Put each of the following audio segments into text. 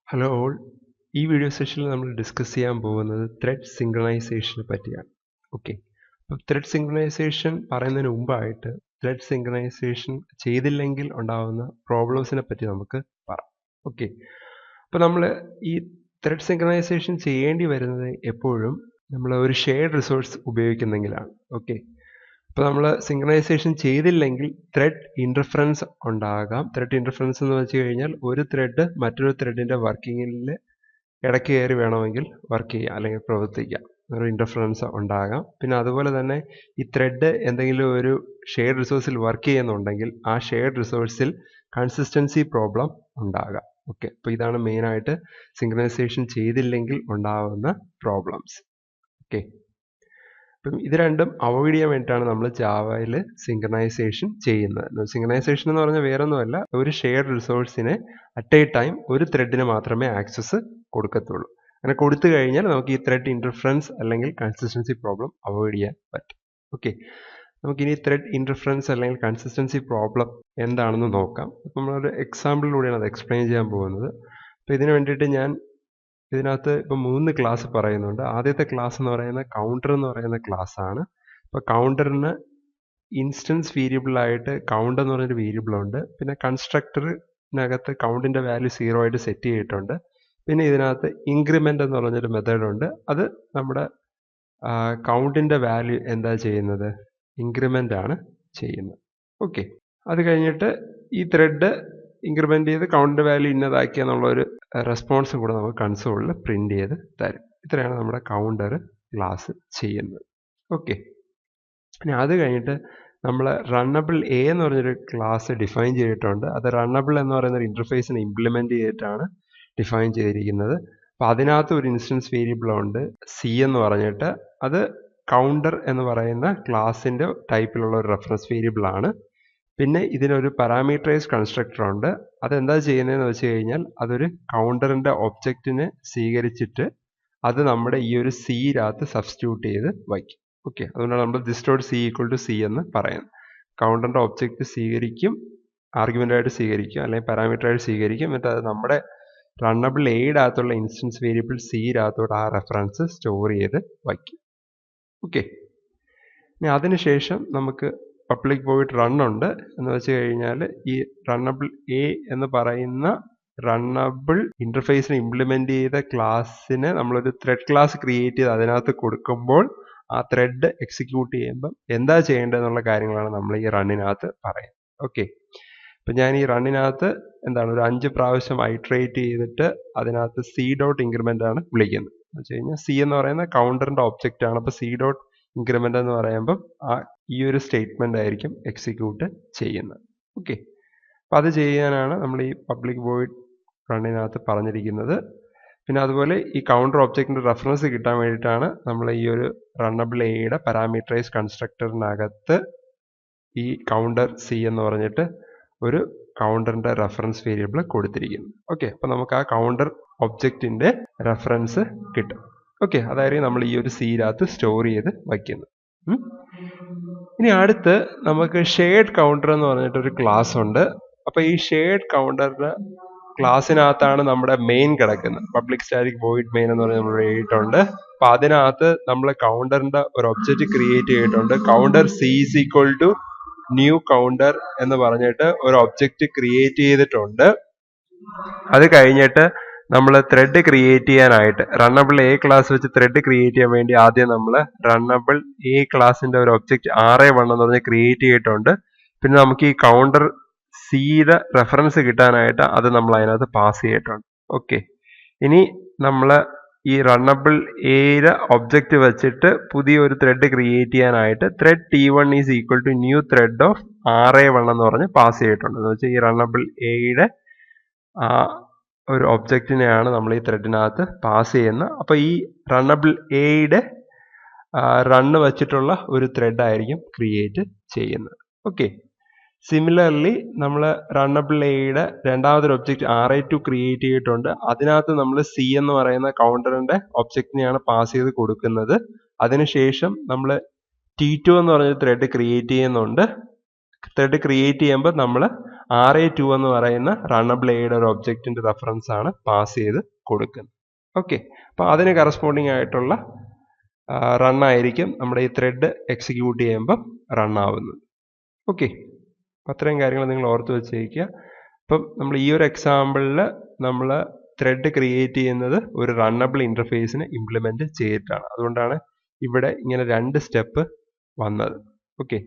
Hello all, ഈ video സെഷനിൽ നമ്മൾ ഡിസ്കസ് ചെയ്യാൻ പോകുന്നത് ത്രെഡ് സിങ്ക്രണൈസേഷനെ പറ്റിയാണ്. ഓക്കെ, അപ്പോൾ ത്രെഡ് സിങ്ക്രണൈസേഷൻ പറയുന്നതിന് മുമ്പായിട്ട് ത്രെഡ് സിങ്ക്രണൈസേഷൻ ചെയ്തില്ലെങ്കിൽ ഉണ്ടാകുന്ന പ്രോബ്ലംസിനെ പറ്റി നമുക്ക് പറയാം. ഓക്കെ, അപ്പോൾ നമ്മൾ ഈ ത്രെഡ് സിങ്ക്രണൈസേഷൻ ചെയ്യേണ്ടി വരുന്നത് എപ്പോഴും നമ്മൾ ഒരു ഷെയർഡ് റിസോഴ്സ് ഉപയോഗിക്കുന്നെങ്കിലാണ്. ഓക്കെ, അപ്പോൾ നമ്മൾ സിങ്ക്രണൈസേഷൻ ചെയ്തില്ലെങ്കിൽ ത്രെഡ് ഇൻ്റർഫറൻസ് ഉണ്ടാകാം. ത്രെഡ് ഇൻ്റർഫറൻസ് എന്ന് വെച്ച് കഴിഞ്ഞാൽ ഒരു ത്രെഡ് മറ്റൊരു ത്രെഡിൻ്റെ വർക്കിങ്ങിൽ ഇടയ്ക്ക് കയറി വേണമെങ്കിൽ വർക്ക് ചെയ്യാം അല്ലെങ്കിൽ പ്രവർത്തിക്കാം. ഒരു ഇൻ്റർഫറൻസ് ഉണ്ടാകാം. പിന്നെ അതുപോലെ തന്നെ ഈ ത്രെഡ് എന്തെങ്കിലും ഒരു ഷെയർഡ് റിസോഴ്സിൽ വർക്ക് ചെയ്യുന്നുണ്ടെങ്കിൽ ആ ഷെയർഡ് റിസോഴ്സിൽ കൺസിസ്റ്റൻസി പ്രോബ്ലം ഉണ്ടാകാം. ഓക്കെ, അപ്പോൾ ഇതാണ് മെയിനായിട്ട് സിങ്ക്രണൈസേഷൻ ചെയ്തില്ലെങ്കിൽ ഉണ്ടാകുന്ന പ്രോബ്ലംസ്. ഓക്കെ, അപ്പം ഇത് രണ്ടും അവോയ്ഡ് ചെയ്യാൻ വേണ്ടിയിട്ടാണ് നമ്മൾ ജാവയിൽ സിങ്ക്രണൈസേഷൻ ചെയ്യുന്നത്. സിങ്ക്രണൈസേഷൻ എന്ന് പറഞ്ഞാൽ വേറൊന്നുമല്ല, ഒരു ഷെയർഡ് റിസോഴ്സിനെ അറ്റ് എ ടൈം ഒരു ത്രെഡിന് മാത്രമേ ആക്സസ് കൊടുക്കത്തുള്ളൂ. അങ്ങനെ കൊടുത്തു കഴിഞ്ഞാൽ നമുക്ക് ഈ ത്രെഡ് ഇൻ്റർഫറൻസ് അല്ലെങ്കിൽ കൺസിസ്റ്റൻസി പ്രോബ്ലം അവോയ്ഡ് ചെയ്യാൻ പറ്റും. ഓക്കെ, നമുക്കിനി ത്രെഡ് ഇൻ്റർഫറൻസ് അല്ലെങ്കിൽ കൺസിസ്റ്റൻസി പ്രോബ്ലം എന്താണെന്ന് നോക്കാം. അപ്പം നമ്മളൊരു എക്സാമ്പിളിലൂടെയാണ് അത് എക്സ്പ്ലെയിൻ ചെയ്യാൻ പോകുന്നത്. അപ്പോൾ ഇതിന് വേണ്ടിയിട്ട് ഞാൻ ഇതിനകത്ത് ഇപ്പം 3 ക്ലാസ് പറയുന്നുണ്ട്. ആദ്യത്തെ ക്ലാസ് എന്ന് പറയുന്നത് കൗണ്ടർ എന്ന് പറയുന്ന ക്ലാസ് ആണ്. അപ്പോൾ കൗണ്ടറിന് ഇൻസ്റ്റൻസ് വേരിയബിളായിട്ട് കൗണ്ട് എന്ന് പറഞ്ഞൊരു വേരിയബിൾ ഉണ്ട്. പിന്നെ കൺസ്ട്രക്ടറിനകത്ത് കൗണ്ടിൻ്റെ വാല്യൂ 0 ആയിട്ട് സെറ്റ് ചെയ്തിട്ടുണ്ട്. പിന്നെ ഇതിനകത്ത് ഇൻക്രിമെൻ്റ് എന്ന് പറഞ്ഞൊരു മെത്തേഡ് ഉണ്ട്. അത് നമ്മുടെ കൗണ്ടിൻ്റെ വാല്യൂ എന്താ ചെയ്യുന്നത്, ഇൻക്രിമെൻ്റ് ആണ് ചെയ്യുന്നത്. ഓക്കെ, അത് കഴിഞ്ഞിട്ട് ഈ ത്രെഡ് ഇൻക്രിമെൻ്റ് ചെയ്ത് കൗണ്ടിൻ്റെ വാല്യൂ ഇന്നതാക്കി എന്നുള്ളൊരു റെസ്പോൺസും കൂടെ നമുക്ക് കൺസോളിൽ പ്രിൻ്റ് ചെയ്ത് തരും. ഇത്രയാണ് നമ്മുടെ കൗണ്ടർ ക്ലാസ് ചെയ്യുന്നത്. ഓക്കെ, ഇനി അത് കഴിഞ്ഞിട്ട് നമ്മൾ റണ്ണബിൾ എ എന്ന് പറഞ്ഞൊരു ക്ലാസ് ഡിഫൈൻ ചെയ്തിട്ടുണ്ട്. അത് റണ്ണബിൾ എന്ന് പറയുന്ന ഒരു ഇൻ്റർഫേസിനെ ഇംപ്ലിമെൻ്റ് ചെയ്തിട്ടാണ് ഡിഫൈൻ ചെയ്തിരിക്കുന്നത്. അപ്പോൾ അതിനകത്ത് ഒരു ഇൻസ്റ്റൻസ് വേരിയബിൾ ഉണ്ട്, സി എന്ന് പറഞ്ഞിട്ട്. അത് കൗണ്ടർ എന്ന് പറയുന്ന ക്ലാസിൻ്റെ ടൈപ്പിലുള്ള ഒരു റെഫറൻസ് വേരിയബിൾ ആണ്. പിന്നെ ഇതിനൊരു പാരാമീറ്ററൈസ്ഡ് കൺസ്ട്രക്ടർ ഉണ്ട്. അതെന്താ ചെയ്യുന്നതെന്ന് വെച്ച് കഴിഞ്ഞാൽ അതൊരു കൗണ്ടറിൻ്റെ ഒബ്ജക്റ്റിനെ സ്വീകരിച്ചിട്ട് അത് നമ്മുടെ ഈ ഒരു സിയിനകത്ത് സബ്സ്റ്റിറ്റ്യൂട്ട് ചെയ്ത് വയ്ക്കും. ഓക്കെ, അതുകൊണ്ടാണ് നമ്മൾ this dot c equal to c എന്ന് പറയുന്നത്. കൗണ്ടറിൻ്റെ ഒബ്ജക്റ്റ് സ്വീകരിക്കും, ആർഗ്യുമെൻ്റായിട്ട് സ്വീകരിക്കും അല്ലെങ്കിൽ പാരാമീറ്ററായിട്ട് സ്വീകരിക്കും. എന്നിട്ട് അത് നമ്മുടെ റണ്ണബിൾ എയുടെ അകത്തുള്ള ഇൻസ്റ്റൻസ് വേരിയബിൾ സിയിനകത്തോട്ട് ആ റെഫറൻസ് സ്റ്റോർ ചെയ്ത് വയ്ക്കും. ഓക്കെ, ഇനി അതിനുശേഷം നമുക്ക് പബ്ലിക് വോയിഡ് റൺ ഉണ്ട്. എന്ന് വെച്ച് കഴിഞ്ഞാൽ ഈ റണ്ണബിൾ എ എന്ന് പറയുന്ന റണ്ണബിൾ ഇൻ്റർഫേസിനെ ഇംപ്ലിമെൻ്റ് ചെയ്ത ക്ലാസ്സിന് നമ്മളൊരു ത്രെഡ് ക്ലാസ് ക്രിയേറ്റ് ചെയ്ത് അതിനകത്ത് കൊടുക്കുമ്പോൾ ആ ത്രെഡ് എക്സിക്യൂട്ട് ചെയ്യുമ്പം എന്താ ചെയ്യേണ്ടതെന്നുള്ള കാര്യങ്ങളാണ് നമ്മൾ ഈ റണ്ണിനകത്ത് പറയുന്നത്. ഓക്കെ, അപ്പം ഞാൻ ഈ റണ്ണിനകത്ത് എന്താണ് ഒരു 5 പ്രാവശ്യം ഐട്രേറ്റ് ചെയ്തിട്ട് അതിനകത്ത് സി ഡോട്ട് ഇൻക്രിമെൻ്റ് ആണ് വിളിക്കുന്നത്. എന്ന് വെച്ച് കഴിഞ്ഞാൽ സി എന്ന് പറയുന്ന കൗണ്ടറിൻ്റെ ഒബ്ജക്റ്റ് ആണ്. അപ്പോൾ സി ഡോട്ട് ഇൻക്രിമെൻ്റ് എന്ന് പറയുമ്പം ഈ ഒരു സ്റ്റേറ്റ്മെൻ്റ് ആയിരിക്കും എക്സിക്യൂട്ട് ചെയ്യുന്നത്. ഓക്കെ, അപ്പോൾ അത് ചെയ്യാനാണ് നമ്മൾ ഈ പബ്ലിക് വോയിഡ് റണ്ണിനകത്ത് പറഞ്ഞിരിക്കുന്നത്. പിന്നെ അതുപോലെ ഈ കൗണ്ടർ ഒബ്ജക്റ്റിൻ്റെ റെഫറൻസ് കിട്ടാൻ വേണ്ടിയിട്ടാണ് നമ്മൾ ഈ ഒരു റണ്ണബിൾ എയുടെ പാരാമീറ്ററൈസ് കൺസ്ട്രക്ടറിനകത്ത് ഈ കൗണ്ടർ സി എന്ന് പറഞ്ഞിട്ട് ഒരു കൗണ്ടറിൻ്റെ റെഫറൻസ് വേരിയബിൾ കൊടുത്തിരിക്കുന്നത്. ഓക്കെ, അപ്പോൾ നമുക്ക് ആ കൗണ്ടർ ഒബ്ജക്റ്റിൻ്റെ റെഫറൻസ് കിട്ടും. ഓക്കെ, അതായിരിക്കും നമ്മൾ ഈ ഒരു സിയിനകത്ത് സ്റ്റോർ ചെയ്ത് വയ്ക്കുന്നത്. ഇനി അടുത്ത് നമുക്ക് ഷെയർഡ് കൗണ്ടർ എന്ന് പറഞ്ഞിട്ടൊരു ക്ലാസ് ഉണ്ട്. അപ്പോൾ ഈ ഷെയർഡ് കൗണ്ടറിൻ്റെ ക്ലാസ്സിനകത്താണ് നമ്മുടെ മെയിൻ കിടക്കുന്നത്. പബ്ലിക് സ്റ്റാറ്റിക് വോയിഡ് മെയിൻ എന്ന് പറഞ്ഞ് നമ്മൾ എഴുതിയിട്ടുണ്ട്. അപ്പോൾ അതിനകത്ത് നമ്മൾ കൗണ്ടറിൻ്റെ ഒരു ഒബ്ജക്റ്റ് ക്രിയേറ്റ് ചെയ്തിട്ടുണ്ട്. Counter c is equal to new counter എന്ന് പറഞ്ഞിട്ട് ഒരു ഒബ്ജക്റ്റ് ക്രിയേറ്റ് ചെയ്തിട്ടുണ്ട്. അത് കഴിഞ്ഞിട്ട് നമ്മൾ ത്രെഡ് ക്രിയേറ്റ് ചെയ്യാനായിട്ട് റണ്ണബിൾ എ ക്ലാസ് വെച്ച് ത്രെഡ് ക്രിയേറ്റ് ചെയ്യാൻ വേണ്ടി ആദ്യം നമ്മൾ റണ്ണബിൾ എ ക്ലാസിന്റെ ഒരു ഒബ്ജക്റ്റ് RA1 എന്ന് പറഞ്ഞ് ക്രിയേറ്റ് ചെയ്തിട്ടുണ്ട്. പിന്നെ നമുക്ക് ഈ കൗണ്ടർ സിയുടെ റെഫറൻസ് കിട്ടാനായിട്ട് അത് നമ്മൾ അതിനകത്ത് പാസ് ചെയ്തിട്ടുണ്ട്. ഓക്കെ, ഇനി നമ്മൾ ഈ റണ്ണബിൾ എയുടെ ഒബ്ജക്റ്റ് വെച്ചിട്ട് പുതിയൊരു ത്രെഡ് ക്രിയേറ്റ് ചെയ്യാനായിട്ട് thread T1 is equal to new thread of RA1 എന്ന് പറഞ്ഞ് പാസ് ചെയ്തിട്ടുണ്ട്. എന്ന് വെച്ചാൽ ഈ റണ്ണബിൾ എയുടെ ഒരു ഒബ്ജക്റ്റിനെയാണ് നമ്മൾ ഈ ത്രെഡിനകത്ത് പാസ് ചെയ്യുന്നത്. അപ്പോൾ ഈ റണ്ണബിൾ എയുടെ റണ്ണ് വെച്ചിട്ടുള്ള ഒരു ത്രെഡ് ആയിരിക്കും ക്രിയേറ്റ് ചെയ്യുന്നത്. ഓക്കെ, സിമിലർലി നമ്മൾ റണ്ണബിൾ എയുടെ രണ്ടാമതൊരു ഒബ്ജക്റ്റ് RA2 ക്രിയേറ്റ് ചെയ്തിട്ടുണ്ട്. അതിനകത്ത് നമ്മൾ സി എന്ന് പറയുന്ന കൗണ്ടറിൻ്റെ ഒബ്ജക്റ്റിനെയാണ് പാസ് ചെയ്ത് കൊടുക്കുന്നത്. അതിനുശേഷം നമ്മൾ T2 എന്ന് പറഞ്ഞൊരു ത്രെഡ് ക്രിയേറ്റ് ചെയ്യുന്നുണ്ട്. ത്രെഡ് ക്രിയേറ്റ് ചെയ്യുമ്പോൾ നമ്മൾ RA2 എന്ന് പറയുന്ന റണ്ണബിൾ എയുടെ ഒരു ഒബ്ജക്റ്റിന്റെ റെഫറൻസ് ആണ് പാസ് ചെയ്ത് കൊടുക്കുന്നത്. ഓക്കെ, അപ്പോൾ അതിന് കറസ്പോണ്ടിങ് ആയിട്ടുള്ള റണ്ണായിരിക്കും നമ്മുടെ ഈ ത്രെഡ് എക്സിക്യൂട്ട് ചെയ്യുമ്പോൾ റണ്ണാവുന്നത്. ഓക്കെ, അത്രയും കാര്യങ്ങൾ നിങ്ങൾ ഓർത്ത് വെച്ചേക്കുക. അപ്പം നമ്മൾ ഈ ഒരു എക്സാമ്പിളിൽ നമ്മൾ ത്രെഡ് ക്രിയേറ്റ് ചെയ്യുന്നത് ഒരു റണ്ണബിൾ ഇൻ്റർഫേസിന് ഇംപ്ലിമെൻറ്റ് ചെയ്തിട്ടാണ്. അതുകൊണ്ടാണ് ഇവിടെ ഇങ്ങനെ 2 സ്റ്റെപ്പ് വന്നത്. ഓക്കെ,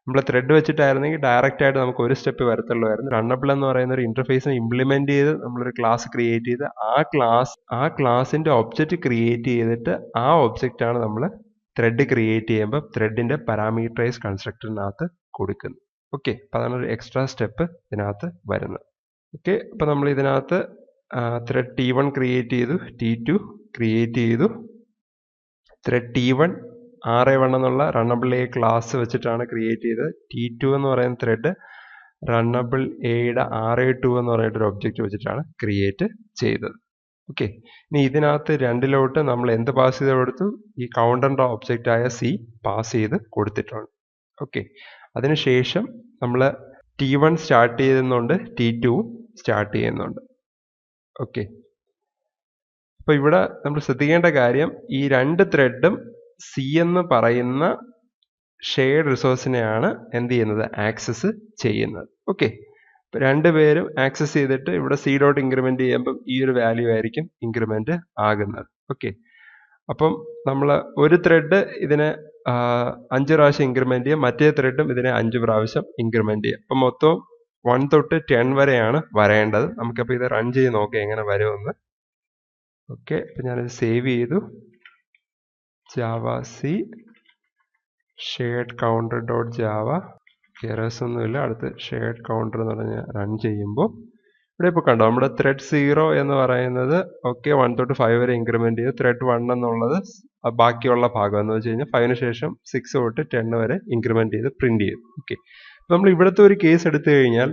നമ്മൾ ത്രെഡ് വെച്ചിട്ടായിരുന്നെങ്കിൽ ഡയറക്റ്റ് ആയിട്ട് നമുക്ക് ഒരു സ്റ്റെപ്പ് വരത്തുള്ളൂ. റണ്ണബിൾ എന്ന് പറയുന്ന ഒരു ഇൻ്റർഫേസിനെ ഇംപ്ലിമെൻറ്റ് ചെയ്ത് നമ്മളൊരു ക്ലാസ് ക്രിയേറ്റ് ചെയ്ത് ആ ക്ലാസിൻ്റെ ഒബ്ജക്റ്റ് ക്രിയേറ്റ് ചെയ്തിട്ട് ആ ഒബ്ജക്റ്റാണ് നമ്മൾ ത്രെഡ് ക്രിയേറ്റ് ചെയ്യുമ്പോൾ ത്രെഡിൻ്റെ പാരാമീറ്ററൈസ് കൺസ്ട്രക്ടറിനകത്ത് കൊടുക്കുന്നത്. ഓക്കെ, അപ്പോൾ അതാണ് ഒരു എക്സ്ട്രാ സ്റ്റെപ്പ് ഇതിനകത്ത് വരുന്നത്. ഓക്കെ, അപ്പോൾ നമ്മൾ ഇതിനകത്ത് ത്രെഡ് T1 ക്രിയേറ്റ് ചെയ്തു, T2 ക്രിയേറ്റ് ചെയ്തു. ത്രെഡ് T1 RA1 എന്നുള്ള റണ്ണബിൾ എ ക്ലാസ് വെച്ചിട്ടാണ് ക്രിയേറ്റ് ചെയ്തത്. T2 എന്ന് പറയുന്ന ത്രെഡ് റണ്ണബിൾ എയുടെ RA2 എന്ന് പറയുന്നൊരു ഒബ്ജക്റ്റ് വെച്ചിട്ടാണ് ക്രിയേറ്റ് ചെയ്തത്. ഓക്കെ, ഇനി ഇതിനകത്ത് 2ലോട്ട് നമ്മൾ എന്ത് പാസ് ചെയ്ത് കൊടുത്തു? ഈ കൗണ്ടറിൻ്റെ ഒബ്ജക്റ്റായ C പാസ് ചെയ്ത് കൊടുത്തിട്ടുണ്ട്. ഓക്കെ, അതിനുശേഷം നമ്മൾ T1 സ്റ്റാർട്ട് ചെയ്യുന്നുണ്ട്, T2 സ്റ്റാർട്ട് ചെയ്യുന്നുണ്ട്. ഓക്കെ, അപ്പോൾ ഇവിടെ നമ്മൾ ശ്രദ്ധിക്കേണ്ട കാര്യം ഈ 2 ത്രെഡും C എന്ന് പറയുന്ന ഷെയർഡ് റിസോഴ്സിനെയാണ് എന്ത് ചെയ്യുന്നത്? ആക്സസ് ചെയ്യുന്നത്. ഓക്കെ, അപ്പോൾ 2 പേരും ആക്സസ് ചെയ്തിട്ട് ഇവിടെ C ഡോട്ട് ഇൻക്രിമെൻറ്റ് ചെയ്യുമ്പം ഈ ഒരു വാല്യൂ ആയിരിക്കും ഇൻക്രിമെൻറ്റ് ആകുന്നത്. ഓക്കെ, അപ്പം നമ്മൾ ഒരു ത്രെഡ് ഇതിനെ 5 പ്രാവശ്യം ഇൻക്രിമെൻറ്റ് ചെയ്യും, മറ്റേ ത്രെഡും ഇതിനെ 5 പ്രാവശ്യം ഇൻക്രിമെൻറ്റ് ചെയ്യും. അപ്പം മൊത്തം 1 തൊട്ട് 10 വരെയാണ് വരേണ്ടത്. നമുക്കപ്പോൾ ഇത് റൺ ചെയ്ത് നോക്കാം എങ്ങനെ വരുമെന്ന്. ഓക്കെ, അപ്പം ഞാനിത് സേവ് ചെയ്തു. Java C shared counter dot Java, errors ഒന്നുമില്ല. അടുത്ത് ഷെയർഡ് കൗണ്ടർ എന്ന് പറഞ്ഞ് റൺ ചെയ്യുമ്പോൾ ഇവിടെ ഇപ്പോൾ കണ്ടോ നമ്മുടെ ത്രെഡ് 0 എന്ന് പറയുന്നത് ഓക്കെ 1 തൊട്ട് 5 വരെ ഇൻക്രിമെൻറ്റ് ചെയ്തു. ത്രെഡ് 1 എന്നുള്ളത് ബാക്കിയുള്ള ഭാഗം എന്ന് വെച്ച് കഴിഞ്ഞാൽ 5ന് ശേഷം 6 തൊട്ട് 10 വരെ ഇൻക്രിമെൻറ്റ് ചെയ്ത് പ്രിൻറ്റ് ചെയ്തു. ഓക്കെ, അപ്പോൾ നമ്മൾ ഇവിടുത്തെ ഒരു കേസ് എടുത്തു കഴിഞ്ഞാൽ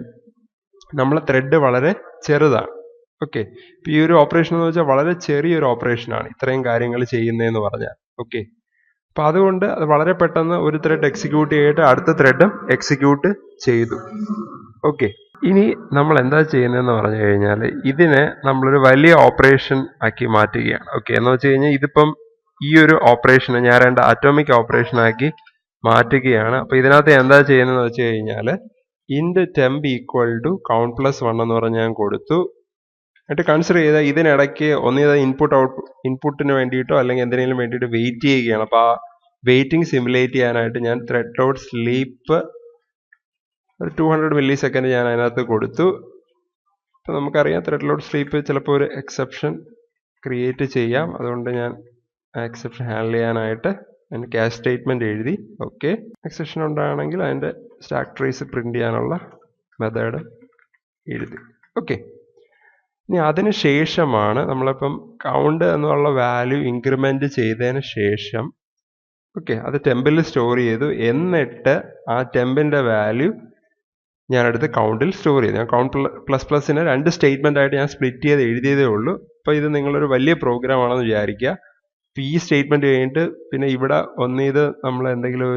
നമ്മളെ ത്രെഡ് വളരെ ചെറുതാണ്. ഓക്കെ, ഇപ്പോൾ ഈ ഒരു ഓപ്പറേഷൻ എന്ന് വെച്ചാൽ വളരെ ചെറിയൊരു ഓപ്പറേഷനാണ് ഇത്രയും കാര്യങ്ങൾ ചെയ്യുന്നതെന്ന് പറഞ്ഞാൽ. ഓക്കെ, അപ്പോൾ അതുകൊണ്ട് അത് വളരെ പെട്ടെന്ന് ഒരു ത്രെഡ് എക്സിക്യൂട്ട് ചെയ്തിട്ട് അടുത്ത ത്രെഡും എക്സിക്യൂട്ട് ചെയ്തു. ഓക്കെ, ഇനി നമ്മൾ എന്താ ചെയ്യുന്നതെന്ന് പറഞ്ഞു കഴിഞ്ഞാൽ ഇതിനെ നമ്മളൊരു വലിയ ഓപ്പറേഷൻ ആക്കി മാറ്റുകയാണ്. ഓക്കെ, എന്ന് വെച്ച് കഴിഞ്ഞാൽ ഇതിപ്പം ഈ ഒരു ഓപ്പറേഷനെ ഞാൻ 2 അറ്റോമിക് ഓപ്പറേഷൻ ആക്കി മാറ്റുകയാണ്. അപ്പോൾ ഇതിനകത്ത് എന്താ ചെയ്യുന്നതെന്ന് വെച്ച് കഴിഞ്ഞാൽ int temp equal to count plus 1 എന്ന് പറഞ്ഞ് ഞാൻ കൊടുത്തു. എന്നിട്ട് കൺസിഡർ ചെയ്താൽ ഇതിനിടയ്ക്ക് ഒന്നിത് ഇൻപുട്ടിന് വേണ്ടിയിട്ടോ അല്ലെങ്കിൽ എന്തിനേലും വേണ്ടിയിട്ട് വെയിറ്റ് ചെയ്യുകയാണ്. അപ്പോൾ ആ വെയിറ്റിംഗ് സിമുലേറ്റ് ചെയ്യാനായിട്ട് ഞാൻ ത്രെഡ് ഡോട്ട് സ്ലീപ്പ് ഒരു 200 മില്ലി സെക്കൻഡ് ഞാൻ അതിനകത്ത് കൊടുത്തു. അപ്പോൾ നമുക്കറിയാം ത്രെഡ് ഡോട്ട് സ്ലീപ്പ് ചിലപ്പോൾ ഒരു എക്സെപ്ഷൻ ക്രിയേറ്റ് ചെയ്യാം. അതുകൊണ്ട് ഞാൻ ആ എക്സെപ്ഷൻ ഹാൻഡിൽ ചെയ്യാനായിട്ട് ഞാൻ ക്യാഷ് സ്റ്റേറ്റ്മെൻറ്റ് എഴുതി. ഓക്കെ, എക്സെപ്ഷൻ ഉണ്ടാണെങ്കിൽ അതിൻ്റെ സ്റ്റാക്ക് ട്രേസ് പ്രിൻറ്റ് ചെയ്യാനുള്ള മെത്തേഡ് എഴുതി. ഓക്കെ, ഇനി അതിന് ശേഷമാണ് നമ്മളിപ്പം കൗണ്ട് എന്നുള്ള വാല്യൂ ഇൻക്രിമെൻറ്റ് ചെയ്തതിന് ശേഷം ഓക്കെ അത് ടെമ്പിൽ സ്റ്റോർ ചെയ്തു. എന്നിട്ട് ആ ടെമ്പിൻ്റെ വാല്യൂ ഞാനെടുത്ത് കൗണ്ടിൽ സ്റ്റോർ ചെയ്തു. ഞാൻ കൗണ്ട് പ്ലസ് പ്ലസിനെ 2 സ്റ്റേറ്റ്മെൻ്റ് ആയിട്ട് ഞാൻ സ്പ്ലിറ്റ് ചെയ്ത് എഴുതിയതേ ഉള്ളൂ. അപ്പോൾ ഇത് നിങ്ങളൊരു വലിയ പ്രോഗ്രാം ആണെന്ന് വിചാരിക്കുക. അപ്പോൾ ഈ സ്റ്റേറ്റ്മെൻറ്റ് കഴിഞ്ഞിട്ട് പിന്നെ ഇവിടെ ഇത് നമ്മൾ എന്തെങ്കിലും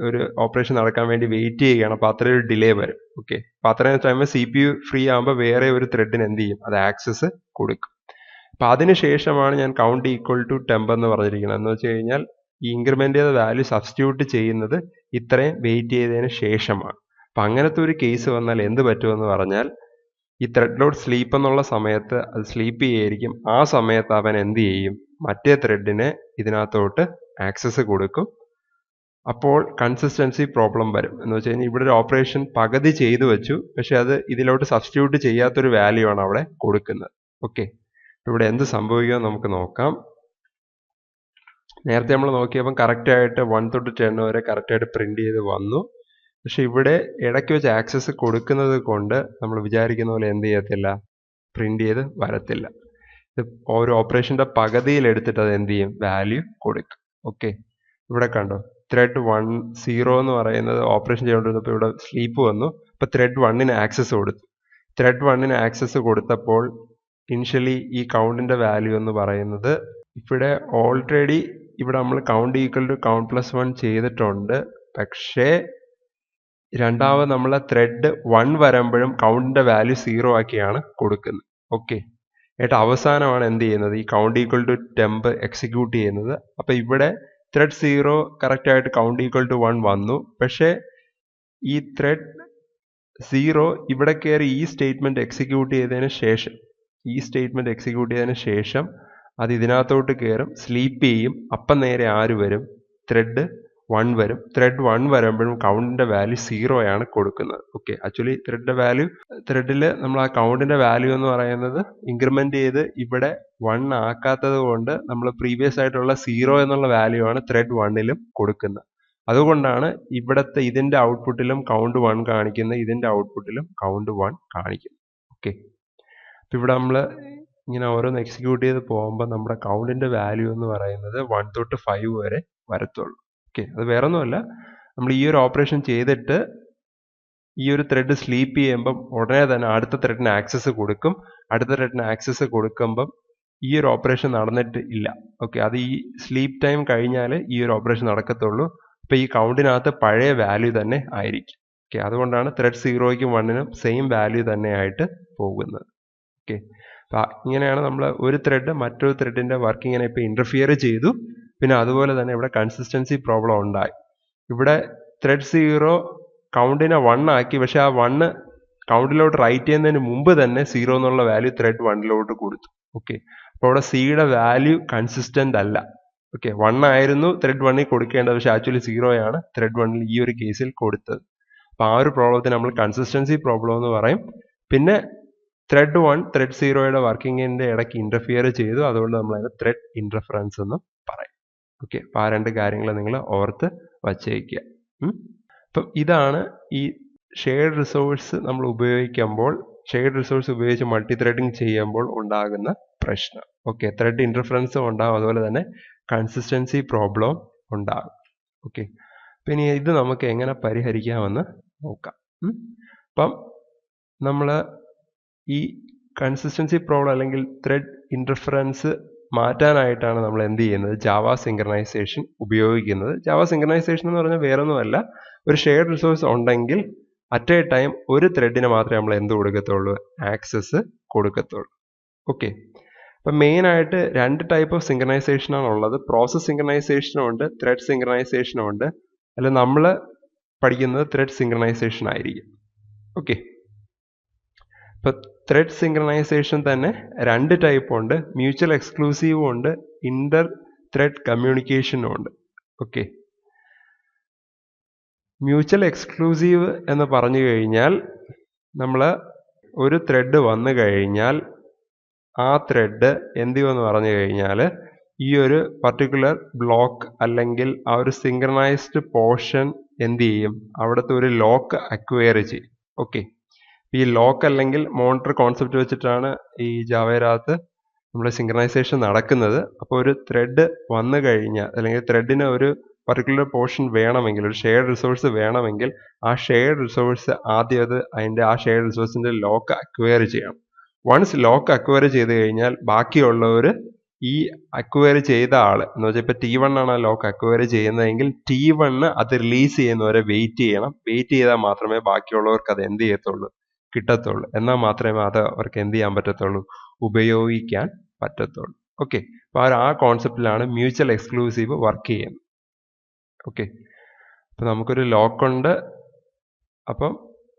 ഒരു ഓപ്പറേഷൻ നടക്കാൻ വേണ്ടി വെയിറ്റ് ചെയ്യുകയാണ്. അപ്പോൾ അത്രയും ഒരു ഡിലേ വരും. ഓക്കെ, അപ്പോൾ അത്രയും ടൈം CPU ഫ്രീ ആകുമ്പോൾ വേറെ ഒരു ത്രെഡിന് എന്ത് ചെയ്യും? അത് ആക്സസ് കൊടുക്കും. അപ്പോൾ അതിന് ശേഷമാണ് ഞാൻ കൗണ്ട് ഈക്വൽ ടു ടെമ്പ് എന്ന് പറഞ്ഞിരിക്കുന്നത്. എന്ന് വെച്ച് കഴിഞ്ഞാൽ ഈ ഇൻക്രിമെൻ്റ് ചെയ്ത വാല്യൂ സബ്സ്റ്റിറ്റ്യൂട്ട് ചെയ്യുന്നത് ഇത്രയും വെയിറ്റ് ചെയ്തതിന് ശേഷമാണ്. അപ്പം അങ്ങനത്തെ ഒരു കേസ് വന്നാൽ എന്ത് പറ്റുമെന്ന് പറഞ്ഞാൽ ഈ ത്രെഡ് ഡോട്ട് സ്ലീപ്പ് എന്നുള്ള സമയത്ത് അത് സ്ലീപ്പ് ചെയ്യായിരിക്കും. ആ സമയത്ത് അവൻ എന്ത് ചെയ്യും? മറ്റേ ത്രെഡിന് ഇതിനകത്തോട്ട് ആക്സസ് കൊടുക്കും. അപ്പോൾ കൺസിസ്റ്റൻസി പ്രോബ്ലം വരും. എന്ന് വെച്ച് കഴിഞ്ഞാൽ ഇവിടെ ഒരു ഓപ്പറേഷൻ പകുതി ചെയ്തു വെച്ചു, പക്ഷെ അത് ഇതിലോട്ട് സബ്സ്റ്റിറ്റ്യൂട്ട് ചെയ്യാത്തൊരു വാല്യൂ ആണ് അവിടെ കൊടുക്കുന്നത്. ഓക്കെ, ഇവിടെ എന്ത് സംഭവിക്കുമെന്ന് നമുക്ക് നോക്കാം. നേരത്തെ നമ്മൾ നോക്കിയപ്പം കറക്റ്റായിട്ട് 1 തൊട്ട് 10 വരെ കറക്റ്റായിട്ട് പ്രിൻറ്റ് ചെയ്ത് വന്നു. പക്ഷെ ഇവിടെ ഇടയ്ക്ക് വെച്ച് ആക്സസ് കൊടുക്കുന്നത് കൊണ്ട് നമ്മൾ വിചാരിക്കുന്ന പോലെ എന്ത് ചെയ്യത്തില്ല? പ്രിൻറ്റ് ചെയ്ത് വരത്തില്ല. ഇത് ഒരു ഓപ്പറേഷൻ്റെ പകുതിയിൽ എടുത്തിട്ട് അത് എന്ത് ചെയ്യും? വാല്യൂ കൊടുക്കും. ഓക്കെ, ഇവിടെ കണ്ടോ ത്രെഡ് 0 എന്ന് പറയുന്നത് ഓപ്പറേഷൻ ചെയ്തുകൊണ്ടിരുന്നപ്പോൾ ഇവിടെ സ്ലീപ്പ് വന്നു. അപ്പോൾ ത്രെഡ് 1ന് ആക്സസ് കൊടുത്തു. ത്രെഡ് 1ന് ആക്സസ് കൊടുത്തപ്പോൾ ഇനിഷ്യലി ഈ കൗണ്ടിൻ്റെ വാല്യൂ എന്ന് പറയുന്നത് ഇവിടെ ഓൾറെഡി ഇവിടെ നമ്മൾ count equal to count plus 1 ചെയ്തിട്ടുണ്ട്. പക്ഷേ രണ്ടാമത് നമ്മൾ ത്രെഡ് 1 വരുമ്പോഴും കൗണ്ടിൻ്റെ വാല്യൂ 0 ആക്കിയാണ് കൊടുക്കുന്നത്. ഓക്കെ, എന്നിട്ട് അവസാനമാണ് എന്ത് ചെയ്യുന്നത്, ഈ count equal to temp execute ചെയ്യുന്നത്. അപ്പോൾ ഇവിടെ ത്രെഡ് 0 കറക്റ്റായിട്ട് കൗണ്ട് ഈക്വൽ ടു 1 വന്നു. പക്ഷേ ഈ ത്രെഡ് 0 ഇവിടെ കയറി ഈ സ്റ്റേറ്റ്മെൻറ്റ് എക്സിക്യൂട്ട് ചെയ്തതിന് ശേഷം അത് ഇതിനകത്തോട്ട് കയറും, സ്ലീപ്പ് ചെയ്യും. അപ്പം നേരെ ആര് വരും, ത്രെഡ് 1 വരും. ത്രെഡ് 1 വരുമ്പോഴും കൗണ്ടിൻ്റെ വാല്യൂ 0 ആണ് കൊടുക്കുന്നത്. ഓക്കെ, ആക്ച്വലി ത്രെഡിൽ നമ്മൾ ആ കൗണ്ടിൻ്റെ വാല്യൂ എന്ന് പറയുന്നത് ഇൻക്രിമെൻ്റ് ചെയ്ത് ഇവിടെ 1 ആക്കാത്തത് കൊണ്ട് നമ്മൾ പ്രീവിയസ് ആയിട്ടുള്ള 0 എന്നുള്ള വാല്യൂ ആണ് ത്രെഡ് 1ലും കൊടുക്കുന്നത്. അതുകൊണ്ടാണ് ഇവിടുത്തെ ഇതിൻ്റെ ഔട്ട്പുട്ടിലും കൗണ്ട് 1 കാണിക്കുന്നത്, ഇതിൻ്റെ ഔട്ട്പുട്ടിലും കൗണ്ട് 1 കാണിക്കുന്നത്. ഓക്കെ, അപ്പോൾ ഇവിടെ നമ്മൾ ഇങ്ങനെ ഓരോന്ന് എക്സിക്യൂട്ട് ചെയ്ത് പോകുമ്പോൾ നമ്മുടെ കൗണ്ടിൻ്റെ വാല്യൂ എന്ന് പറയുന്നത് 1 തൊട്ട് 5 വരെ വരത്തുള്ളൂ. ഓക്കെ, അത് വേറെ ഒന്നുമല്ല, നമ്മൾ ഈ ഒരു ഓപ്പറേഷൻ ചെയ്തിട്ട് ഈ ഒരു ത്രെഡ് സ്ലീപ്പ് ചെയ്യുമ്പം ഉടനെ തന്നെ അടുത്ത ത്രെഡിന് ആക്സസ് കൊടുക്കും. അടുത്ത ത്രെഡിന് ആക്സസ് കൊടുക്കുമ്പം ഈ ഒരു ഓപ്പറേഷൻ നടന്നിട്ട് ഇല്ല. ഓക്കെ, അത് ഈ സ്ലീപ്പ് ടൈം കഴിഞ്ഞാൽ ഈ ഒരു ഓപ്പറേഷൻ നടക്കത്തുള്ളൂ. അപ്പോൾ ഈ കൗണ്ടിനകത്ത് പഴയ വാല്യൂ തന്നെ ആയിരിക്കും. ഓക്കെ, അതുകൊണ്ടാണ് ത്രെഡ് 0യ്ക്കും 1നും സെയിം വാല്യൂ തന്നെ ആയിട്ട് പോകുന്നത്. ഓക്കെ, അപ്പോൾ ഇങ്ങനെയാണ് നമ്മൾ ഒരു ത്രെഡ് മറ്റൊരു ത്രെഡിൻ്റെ വർക്കിങ്ങിനെ ഇപ്പോൾ ഇൻ്റർഫിയർ ചെയ്തു. പിന്നെ അതുപോലെ തന്നെ ഇവിടെ കൺസിസ്റ്റൻസി പ്രോബ്ലം ഉണ്ടായി. ഇവിടെ ത്രെഡ് 0 കൗണ്ടിനെ 1 ആക്കി, പക്ഷേ ആ 1 കൗണ്ടിലോട്ട് റൈറ്റ് ചെയ്യുന്നതിന് മുമ്പ് തന്നെ 0 എന്നുള്ള വാല്യൂ ത്രെഡ് 1ലോട്ട് കൊടുത്തു. ഓക്കെ, അപ്പോൾ അവിടെ സിയുടെ വാല്യൂ കൺസിസ്റ്റൻ്റ് അല്ല. ഓക്കെ, 1 ആയിരുന്നു ത്രെഡ് 1ൽ കൊടുക്കേണ്ടത്, പക്ഷേ ആക്ച്വലി 0 ആണ് ത്രെഡ് 1ൽ ഈ ഒരു കേസിൽ കൊടുത്തത്. അപ്പോൾ ആ ഒരു പ്രോബ്ലത്തിന് നമ്മൾ കൺസിസ്റ്റൻസി പ്രോബ്ലം എന്ന് പറയും. പിന്നെ ത്രെഡ് 1 ത്രെഡ് 0യുടെ വർക്കിങ്ങിൻ്റെ ഇടയ്ക്ക് ഇൻ്റർഫിയർ ചെയ്തു, അതുകൊണ്ട് നമ്മൾ അതിന് ത്രെഡ് ഇൻ്റർഫറൻസ് എന്നും പറയും. ഓക്കെ, അപ്പോൾ ആ രണ്ട് കാര്യങ്ങൾ നിങ്ങൾ ഓർത്ത് വച്ചേക്കുക. അപ്പം ഇതാണ് ഈ ഷെയർഡ് റിസോഴ്സ് നമ്മൾ ഉപയോഗിക്കുമ്പോൾ, ഷെയർഡ് റിസോഴ്സ് ഉപയോഗിച്ച് മൾട്ടി ത്രെഡിങ് ചെയ്യുമ്പോൾ ഉണ്ടാകുന്ന പ്രശ്നം. ഓക്കെ, ത്രെഡ് ഇൻ്റർഫറൻസും ഉണ്ടാകും, അതുപോലെ തന്നെ കൺസിസ്റ്റൻസി പ്രോബ്ലവും ഉണ്ടാകും. ഓക്കെ, പിന്നെ ഇത് നമുക്ക് എങ്ങനെ പരിഹരിക്കാമെന്ന് നോക്കാം. അപ്പം നമ്മൾ ഈ കൺസിസ്റ്റൻസി പ്രോബ്ലം അല്ലെങ്കിൽ ത്രെഡ് ഇൻ്റർഫറൻസ് മാറ്റാനായിട്ടാണ് നമ്മൾ എന്ത് ചെയ്യുന്നത്, ജാവ സിങ്ക്രണൈസേഷൻ ഉപയോഗിക്കുന്നത്. ജാവ സിങ്ക്രണൈസേഷൻ എന്ന് പറഞ്ഞാൽ വേറൊന്നുമല്ല, ഒരു ഷെയർഡ് റിസോഴ്സ് ഉണ്ടെങ്കിൽ അറ്റ് എ ടൈം ഒരു ത്രെഡിന് മാത്രമേ നമ്മൾ എന്ത് കൊടുക്കത്തുള്ളൂ, ആക്സസ് കൊടുക്കത്തുള്ളൂ. ഓക്കെ, അപ്പം മെയിനായിട്ട് 2 ടൈപ്പ് ഓഫ് സിങ്ക്രണൈസേഷനാണ് ഉള്ളത്. പ്രോസസ് സിങ്ക്രണൈസേഷനും ഉണ്ട്, ത്രെഡ് സിങ്ക്രണൈസേഷനും ഉണ്ട്. അല്ല, നമ്മൾ പഠിക്കുന്നത് ത്രെഡ് സിങ്ക്രണൈസേഷൻ ആയിരിക്കും. ഓക്കെ, ഇപ്പം ത്രെഡ് സിങ്ക്രണൈസേഷൻ തന്നെ 2 ടൈപ്പ് ഉണ്ട്. മ്യൂച്വൽ എക്സ്ക്ലൂസീവും ഉണ്ട്, ഇൻ്റർ ത്രെഡ് കമ്മ്യൂണിക്കേഷനും ഉണ്ട്. ഓക്കെ, മ്യൂച്വൽ എക്സ്ക്ലൂസീവ് എന്ന് പറഞ്ഞു കഴിഞ്ഞാൽ നമ്മൾ ഒരു ത്രെഡ് വന്നു കഴിഞ്ഞാൽ ആ ത്രെഡ് എന്ത് ചെയ്യുമെന്ന് പറഞ്ഞു കഴിഞ്ഞാൽ ഈ ഒരു പർട്ടിക്കുലർ ബ്ലോക്ക് അല്ലെങ്കിൽ ആ ഒരു സിങ്ക്രണൈസ്ഡ് പോർഷൻ എന്ത് ചെയ്യും, അവിടുത്തെ ഒരു ലോക്ക് അക്വയർ ചെയ്യും. ഓക്കെ, ഈ ലോക്ക് അല്ലെങ്കിൽ മോണിറ്റർ കോൺസെപ്റ്റ് വെച്ചിട്ടാണ് ഈ ജാവയിനകത്ത് നമ്മൾ സിങ്ക്രണൈസേഷൻ നടക്കുന്നത്. അപ്പോൾ ഒരു ത്രെഡ് വന്നു കഴിഞ്ഞാൽ അല്ലെങ്കിൽ ത്രെഡിന് ഒരു പർട്ടിക്കുലർ പോർഷൻ വേണമെങ്കിൽ, ഒരു ഷെയർഡ് റിസോഴ്സ് വേണമെങ്കിൽ, ആ ഷെയർഡ് റിസോഴ്സ് ആദ്യം ആ ഷെയർഡ് റിസോഴ്സിൻ്റെ ലോക്ക് അക്വയർ ചെയ്യണം. വൺസ് ലോക്ക് അക്വയർ ചെയ്ത് കഴിഞ്ഞാൽ ബാക്കിയുള്ളവർ ഈ അക്വയർ ചെയ്ത ആൾ എന്ന് വെച്ചാൽ ഇപ്പോൾ T1 ആണ് ആ ലോക്ക് അക്വയർ ചെയ്യുന്നതെങ്കിൽ T1 അത് റിലീസ് ചെയ്യുന്നവരെ വെയിറ്റ് ചെയ്യണം. വെയിറ്റ് ചെയ്താൽ മാത്രമേ ബാക്കിയുള്ളവർക്ക് അത് എന്ത് ചെയ്യത്തുള്ളൂ, കിട്ടത്തുള്ളൂ. എന്നാൽ മാത്രമേ അത് അവർക്ക് എന്ത് ചെയ്യാൻ പറ്റത്തുള്ളൂ, ഉപയോഗിക്കാൻ പറ്റത്തുള്ളൂ. ഓക്കെ, അപ്പോൾ ആ കോൺസെപ്റ്റിലാണ് മ്യൂച്വൽ എക്സ്ക്ലൂസീവ് വർക്ക് ചെയ്യുന്നത്. ഓക്കെ, അപ്പോൾ നമുക്കൊരു ലോക്കുണ്ട്. അപ്പം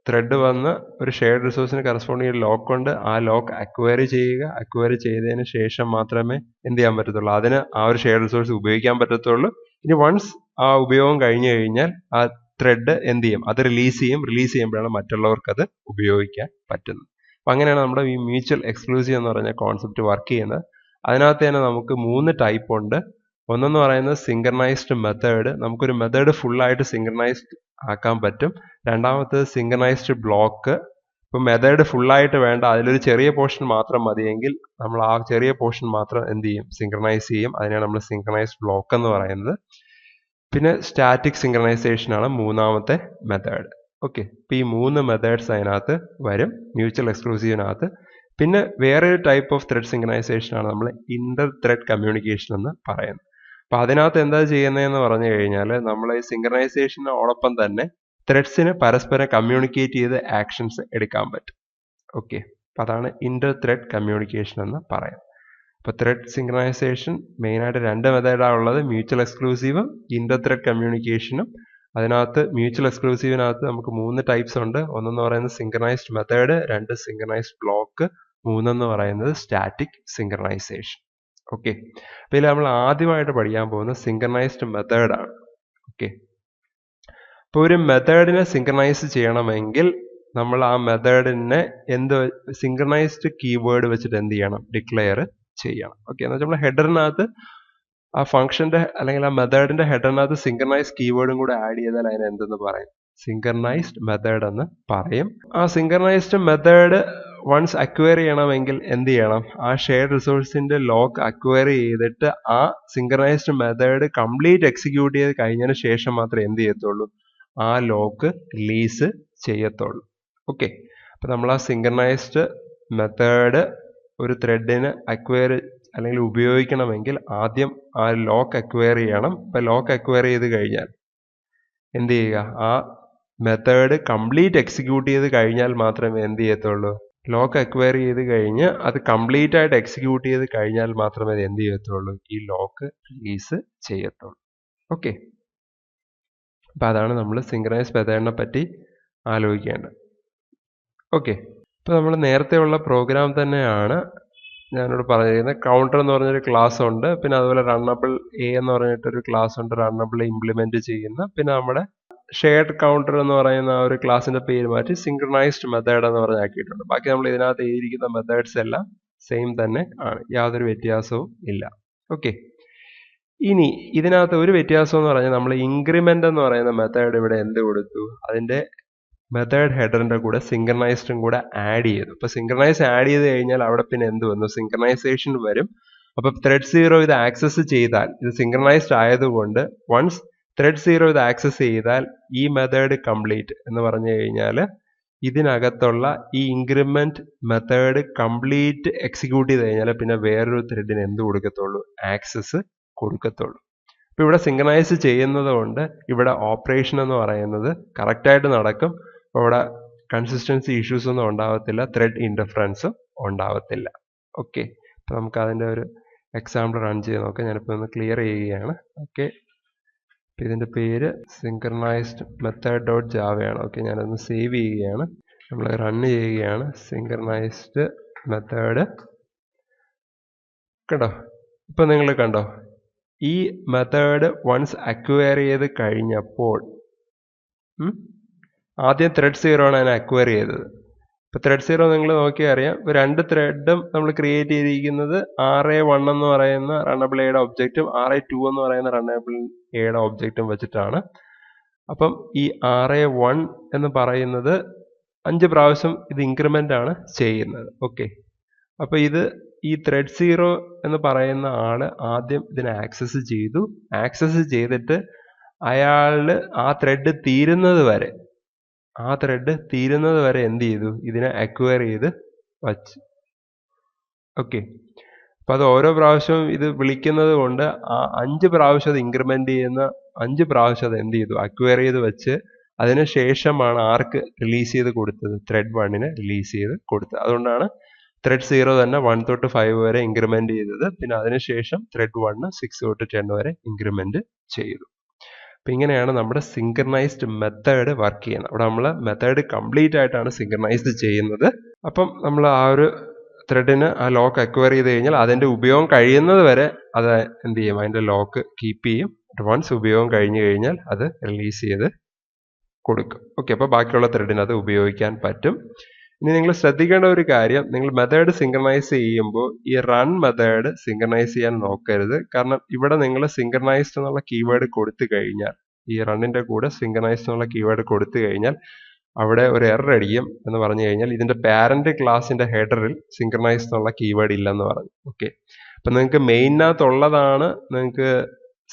ത്രെഡ് വന്ന് ഒരു ഷെയർഡ് റിസോഴ്സിന് കറസ്പോണ്ടിങ് ഒരു ലോക്കുണ്ട്. ആ ലോക്ക് അക്വയർ ചെയ്യുക. അക്വയർ ചെയ്തതിന് ശേഷം മാത്രമേ എന്ത് ചെയ്യാൻ പറ്റത്തുള്ളൂ, അതിന് ആ ഒരു ഷെയർഡ് റിസോഴ്സ് ഉപയോഗിക്കാൻ പറ്റത്തുള്ളൂ. ഇനി വൺസ് ആ ഉപയോഗം കഴിഞ്ഞു കഴിഞ്ഞാൽ ആ ത്രെഡ് എന്ത് ചെയ്യും, അത് റിലീസ് ചെയ്യും. റിലീസ് ചെയ്യുമ്പോഴാണ് മറ്റുള്ളവർക്ക് അത് ഉപയോഗിക്കാൻ പറ്റുന്നത്. അപ്പം അങ്ങനെയാണ് നമ്മുടെ ഈ മ്യൂച്വൽ എക്സ്ക്ലൂസീവ് എന്ന് പറഞ്ഞ കോൺസെപ്റ്റ് വർക്ക് ചെയ്യുന്നത്. അതിനകത്ത് തന്നെ നമുക്ക് 3 ടൈപ്പ് ഉണ്ട്. ഒന്നെന്ന് പറയുന്നത് സിങ്ക്രണൈസ്ഡ് മെത്തേഡ്. നമുക്കൊരു മെത്തേഡ് ഫുള്ളായിട്ട് സിങ്ക്രണൈസ്ഡ് ആക്കാൻ പറ്റും. രണ്ടാമത്തേത് സിങ്ക്രണൈസ്ഡ് ബ്ലോക്ക്. ഇപ്പം മെത്തേഡ് ഫുള്ളായിട്ട് വേണ്ട, അതിലൊരു ചെറിയ പോർഷൻ മാത്രം മതിയെങ്കിൽ നമ്മൾ ആ ചെറിയ പോർഷൻ മാത്രം എന്ത് ചെയ്യും, സിങ്ക്രണൈസ് ചെയ്യും. അതിനാണ് നമ്മൾ സിങ്ക്രണൈസ്ഡ് ബ്ലോക്ക് എന്ന് പറയുന്നത്. പിന്നെ സ്റ്റാറ്റിക് സിങ്ക്രണൈസേഷൻ ആണ് മൂന്നാമത്തെ മെത്തേഡ്. ഓക്കെ, ഇപ്പോൾ ഈ 3 മെത്തേഡ്സ് അതിനകത്ത് വരും മ്യൂച്വൽ എക്സ്ക്ലൂസീവിനകത്ത്. പിന്നെ വേറൊരു ടൈപ്പ് ഓഫ് ത്രെഡ് സിങ്ക്രണൈസേഷൻ ആണ് നമ്മൾ ഇന്റർ ത്രെഡ് കമ്മ്യൂണിക്കേഷൻ എന്ന് പറയുന്നത്. അപ്പോൾ അതിനകത്ത് എന്താ ചെയ്യുന്നതെന്ന് പറഞ്ഞു കഴിഞ്ഞാൽ നമ്മൾ ഈ സിങ്ക്രണൈസേഷനോടൊപ്പം തന്നെ ത്രെഡ്സിന് പരസ്പരം കമ്മ്യൂണിക്കേറ്റ് ചെയ്ത് ആക്ഷൻസ് എടുക്കാൻ പറ്റും. ഓക്കെ, അപ്പം അതാണ് ഇന്റർ ത്രെഡ് കമ്മ്യൂണിക്കേഷൻ എന്ന് പറയാം. അപ്പോൾ ത്രെഡ് സിങ്ക്രണൈസേഷൻ മെയിനായിട്ട് 2 മെത്തേഡാണ് ഉള്ളത്, മ്യൂച്വൽ എക്സ്ക്ലൂസീവും ഇന്റർ ത്രെഡ് കമ്മ്യൂണിക്കേഷനും. അതിനകത്ത് മ്യൂച്വൽ എക്സ്ക്ലൂസീവിനകത്ത് നമുക്ക് 3 ടൈപ്സ് ഉണ്ട്. ഒന്നെന്ന് പറയുന്നത് സിങ്ക്രണൈസ്ഡ് മെത്തേഡ്, 2 സിങ്ക്രണൈസ്ഡ് ബ്ലോക്ക്, 3 പറയുന്നത് സ്റ്റാറ്റിക് സിങ്ക്രണൈസേഷൻ. ഓക്കെ, അപ്പോൾ ഇതിൽ നമ്മൾ ആദ്യമായിട്ട് പഠിക്കാൻ പോകുന്നത് സിങ്ക്രണൈസ്ഡ് മെത്തേഡാണ്. ഓക്കെ, അപ്പോൾ ഒരു മെത്തേഡിനെ സിങ്ക്രണൈസ് ചെയ്യണമെങ്കിൽ നമ്മൾ ആ മെത്തേഡിനെ സിങ്ക്രണൈസ്ഡ് കീവേഡ് വെച്ചിട്ട് എന്ത് ചെയ്യണം, ഡിക്ലെയർ ചെയ്യണം. ഓക്കെ, എന്ന് വെച്ചാൽ നമ്മൾ ഹെഡറിനകത്ത് ആ ഫംഗ്ഷന്റെ അല്ലെങ്കിൽ ആ മെത്തേഡിന്റെ ഹെഡറിനകത്ത് സിങ്ക്രണൈസ് കീവേഡും കൂടെ ആഡ് ചെയ്താൽ അതിനെ എന്തെന്ന് പറയും, സിങ്ക്രണൈസ്ഡ് മെത്തേഡ് എന്ന് പറയും. ആ സിങ്ക്രണൈസ്ഡ് മെത്തേഡ് വൺസ് അക്വയർ ചെയ്യണമെങ്കിൽ എന്ത് ചെയ്യണം, ആ ഷെയർഡ് റിസോഴ്സിന്റെ ലോക്ക് അക്വയർ ചെയ്തിട്ട് ആ സിങ്ക്രണൈസ്ഡ് മെത്തേഡ് കംപ്ലീറ്റ് എക്സിക്യൂട്ട് ചെയ്ത് കഴിഞ്ഞതിന് ശേഷം മാത്രമേ എന്ത് ചെയ്യത്തുള്ളൂ, ആ ലോക്ക് റിലീസ് ചെയ്യത്തുള്ളൂ. ഓക്കെ, അപ്പം നമ്മൾ ആ സിങ്ക്രണൈസ്ഡ് മെത്തേഡ് ഒരു ത്രെഡിന് അക്വയർ അല്ലെങ്കിൽ ഉപയോഗിക്കണമെങ്കിൽ ആദ്യം ആ ലോക്ക് അക്വയർ ചെയ്യണം. അപ്പം ലോക്ക് അക്വയർ ചെയ്ത് കഴിഞ്ഞാൽ എന്ത് ചെയ്യുക, ആ മെത്തേഡ് കംപ്ലീറ്റ് എക്സിക്യൂട്ട് ചെയ്ത് കഴിഞ്ഞാൽ മാത്രമേ എന്ത് ചെയ്യത്തുള്ളൂ, ലോക്ക് അക്വയർ ചെയ്ത് കഴിഞ്ഞ് അത് കംപ്ലീറ്റ് ആയിട്ട് എക്സിക്യൂട്ട് ചെയ്ത് കഴിഞ്ഞാൽ മാത്രമേ അത് എന്ത് ചെയ്യത്തുള്ളൂ, ഈ ലോക്ക് റിലീസ് ചെയ്യത്തുള്ളൂ. ഓക്കെ, അപ്പം അതാണ് നമ്മൾ സിങ്ക്രണൈസ് മെത്തേഡിനെ പറ്റി ആലോചിക്കേണ്ടത്. ഓക്കെ, ഇപ്പോൾ നമ്മൾ നേരത്തെ ഉള്ള പ്രോഗ്രാം തന്നെയാണ് ഞാനിവിടെ പറഞ്ഞിരിക്കുന്നത്. കൗണ്ടർ എന്ന് പറഞ്ഞൊരു ക്ലാസ് ഉണ്ട്, പിന്നെ അതുപോലെ റണ്ണബിൾ എ എന്ന് പറഞ്ഞിട്ടൊരു ക്ലാസ് ഉണ്ട്, റണ്ണബിൾ ഇംപ്ലിമെന്റ് ചെയ്യുന്ന. പിന്നെ നമ്മുടെ ഷെയർഡ് കൗണ്ടർ എന്ന് പറയുന്ന ആ ഒരു ക്ലാസിന്റെ പേര് മാറ്റി സിങ്ക്രണൈസ്ഡ് മെത്തേഡ് എന്ന് പറഞ്ഞാക്കിയിട്ടുണ്ട്. ബാക്കി നമ്മൾ ഇതിനകത്ത് എഴുതിയിരിക്കുന്ന മെത്തേഡ്സ് എല്ലാം സെയിം തന്നെ ആണ്, യാതൊരു വ്യത്യാസവും ഇല്ല. ഓക്കെ, ഇനി ഇതിനകത്ത് ഒരു വ്യത്യാസം എന്ന് പറഞ്ഞാൽ നമ്മൾ ഇൻക്രിമെന്റ് എന്ന് പറയുന്ന മെത്തേഡ് ഇവിടെ എന്ത് കൊടുത്തു, അതിന്റെ മെത്തേഡ് ഹെഡറിന്റെ കൂടെ സിങ്ക്രണൈസ്ഡും കൂടെ ആഡ് ചെയ്തു. അപ്പൊ സിങ്ക്രണൈസ് ആഡ് ചെയ്ത് കഴിഞ്ഞാൽ അവിടെ പിന്നെ എന്ത് വന്നു, സിങ്ക്രണൈസേഷൻ വരും. അപ്പൊ ത്രെഡ് 0 ഇത് ആക്സസ് ചെയ്താൽ, ഇത് സിങ്ക്രണൈസ്ഡ് ആയതുകൊണ്ട് വൺസ് ത്രെഡ് 0 ഇത് ആക്സസ് ചെയ്താൽ ഈ മെത്തേഡ് കംപ്ലീറ്റ് എന്ന് പറഞ്ഞു കഴിഞ്ഞാൽ ഇതിനകത്തുള്ള ഈ ഇൻക്രിമെന്റ് മെത്തേഡ് കംപ്ലീറ്റ് എക്സിക്യൂട്ട് ചെയ്ത് കഴിഞ്ഞാൽ പിന്നെ വേറൊരു ത്രെഡിന് എന്ത് കൊടുക്കത്തുള്ളൂ, ആക്സസ് കൊടുക്കത്തുള്ളൂ. അപ്പൊ ഇവിടെ സിങ്ക്രണൈസ് ചെയ്യുന്നത് കൊണ്ട് ഇവിടെ ഓപ്പറേഷൻ എന്ന് പറയുന്നത് കറക്റ്റായിട്ട് നടക്കും. അവിടെ കൺസിസ്റ്റൻസി ഇഷ്യൂസ് ഒന്നും ഉണ്ടാവത്തില്ല, ത്രെഡ് ഇന്റർഫറൻസും ഉണ്ടാവത്തില്ല. ഓക്കെ, അപ്പൊ നമുക്ക് അതിന്റെ ഒരു എക്സാമ്പിൾ റൺ ചെയ്ത് നോക്കാം. ഞാനിപ്പോൾ ഒന്ന് ക്ലിയർ ചെയ്യുകയാണ്. ഓക്കെ, ഇതിന്റെ പേര് സിങ്ക്രണൈസ്ഡ് മെത്തേഡ് ഡോട്ട് ജാവയാണ്. ഓക്കെ, ഞാനൊന്ന് സേവ് ചെയ്യുകയാണ്, നമ്മൾ റൺ ചെയ്യുകയാണ്. സിങ്ക്രണൈസ്ഡ് മെത്തേഡ് കണ്ടോ, ഇപ്പൊ നിങ്ങൾ കണ്ടോ, ഈ മെത്തേഡ് വൺസ് അക്വയർ ചെയ്ത് കഴിഞ്ഞപ്പോൾ ആദ്യം ത്രെഡ് 0 ആണ് അതിനെ അക്വയർ ചെയ്തത്. ഇപ്പൊ ത്രെഡ് 0 നിങ്ങൾ നോക്കിയാൽ അറിയാം, 2 ത്രെഡും നമ്മൾ ക്രിയേറ്റ് ചെയ്തിരിക്കുന്നത് RA1 എന്ന് പറയുന്ന റണ്ണബിൾ എയുടെ ഒബ്ജക്റ്റും RA2 എന്ന് പറയുന്ന റണ്ണബിൾ എയുടെ ഒബ്ജക്റ്റും വെച്ചിട്ടാണ്. അപ്പം ഈ RA1 എന്ന് പറയുന്നത് 5 പ്രാവശ്യം ഇത് ഇൻക്രിമെന്റ് ആണ് ചെയ്യുന്നത്. ഓക്കെ, അപ്പൊ ഇത് ഈ ത്രെഡ് 0 എന്ന് പറയുന്ന ആള് ആദ്യം ഇതിനെ ആക്സസ് ചെയ്തു. ആക്സസ് ചെയ്തിട്ട് അയാള് ആ ത്രെഡ് തീരുന്നത് വരെ എന്ത് ചെയ്തു, ഇതിനെ അക്വയർ ചെയ്ത് വച്ചു. ഓക്കെ, അപ്പൊ അത് ഓരോ പ്രാവശ്യവും ഇത് വിളിക്കുന്നത് കൊണ്ട് ആ 5 പ്രാവശ്യം അത് ഇൻക്രിമെന്റ് ചെയ്യുന്ന 5 പ്രാവശ്യം അത് എന്ത് ചെയ്തു, അക്വയർ ചെയ്ത് വെച്ച് അതിന് ശേഷമാണ് ആർക്ക് റിലീസ് ചെയ്ത് കൊടുത്തത്, ത്രെഡ് 1ന് റിലീസ് ചെയ്ത് കൊടുത്തത്. അതുകൊണ്ടാണ് ത്രെഡ് 0 തന്നെ 1 തൊട്ട് 5 വരെ ഇൻക്രിമെന്റ് ചെയ്തത്. പിന്നെ അതിനുശേഷം ത്രെഡ് 1 6 തൊട്ട് 10 വരെ ഇൻക്രിമെന്റ് ചെയ്തു. അപ്പൊ ഇങ്ങനെയാണ് നമ്മുടെ സിങ്ക്രണൈസ്ഡ് മെത്തേഡ് വർക്ക് ചെയ്യുന്നത്. അവിടെ നമ്മൾ മെത്തേഡ് കംപ്ലീറ്റ് ആയിട്ടാണ് സിങ്ക്രണൈസ് ചെയ്യുന്നത്. അപ്പം നമ്മൾ ആ ഒരു ത്രെഡിന് ആ ലോക്ക് അക്വയർ ചെയ്ത് കഴിഞ്ഞാൽ അതിന്റെ ഉപയോഗം കഴിയുന്നത് വരെ അത് എന്ത് ചെയ്യും, അതിന്റെ ലോക്ക് കീപ്പ് ചെയ്യും. വൺസ് ഉപയോഗം കഴിഞ്ഞു കഴിഞ്ഞാൽ അത് റിലീസ് ചെയ്ത് കൊടുക്കും. ഓക്കെ, അപ്പൊ ബാക്കിയുള്ള ത്രെഡിന് അത് ഉപയോഗിക്കാൻ പറ്റും. ഇനി നിങ്ങൾ ശ്രദ്ധിക്കേണ്ട ഒരു കാര്യം, നിങ്ങൾ മെത്തേഡ് സിങ്ക്രണൈസ് ചെയ്യുമ്പോൾ ഈ റൺ മെത്തേഡ് സിങ്ക്രണൈസ് ചെയ്യാൻ നോക്കരുത്. കാരണം ഇവിടെ നിങ്ങൾ സിങ്ക്രണൈസ്ഡ് എന്നുള്ള കീവേഡ് കൊടുത്തു കഴിഞ്ഞാൽ, ഈ റണ്ണിന്റെ കൂടെ സിങ്ക്രണൈസ്ഡ് എന്നുള്ള കീവേഡ് കൊടുത്തു കഴിഞ്ഞാൽ അവിടെ ഒരു എറർ അടിക്കും. എന്ന് പറഞ്ഞു കഴിഞ്ഞാൽ ഇതിന്റെ പാരന്റ് ക്ലാസിന്റെ ഹെഡറിൽ സിങ്ക്രണൈസ്ഡ് എന്നുള്ള കീവേഡ് ഇല്ലെന്ന് പറഞ്ഞു. ഓക്കെ, അപ്പൊ നിങ്ങൾക്ക് മെയിനകത്തുള്ളതാണ് നിങ്ങൾക്ക്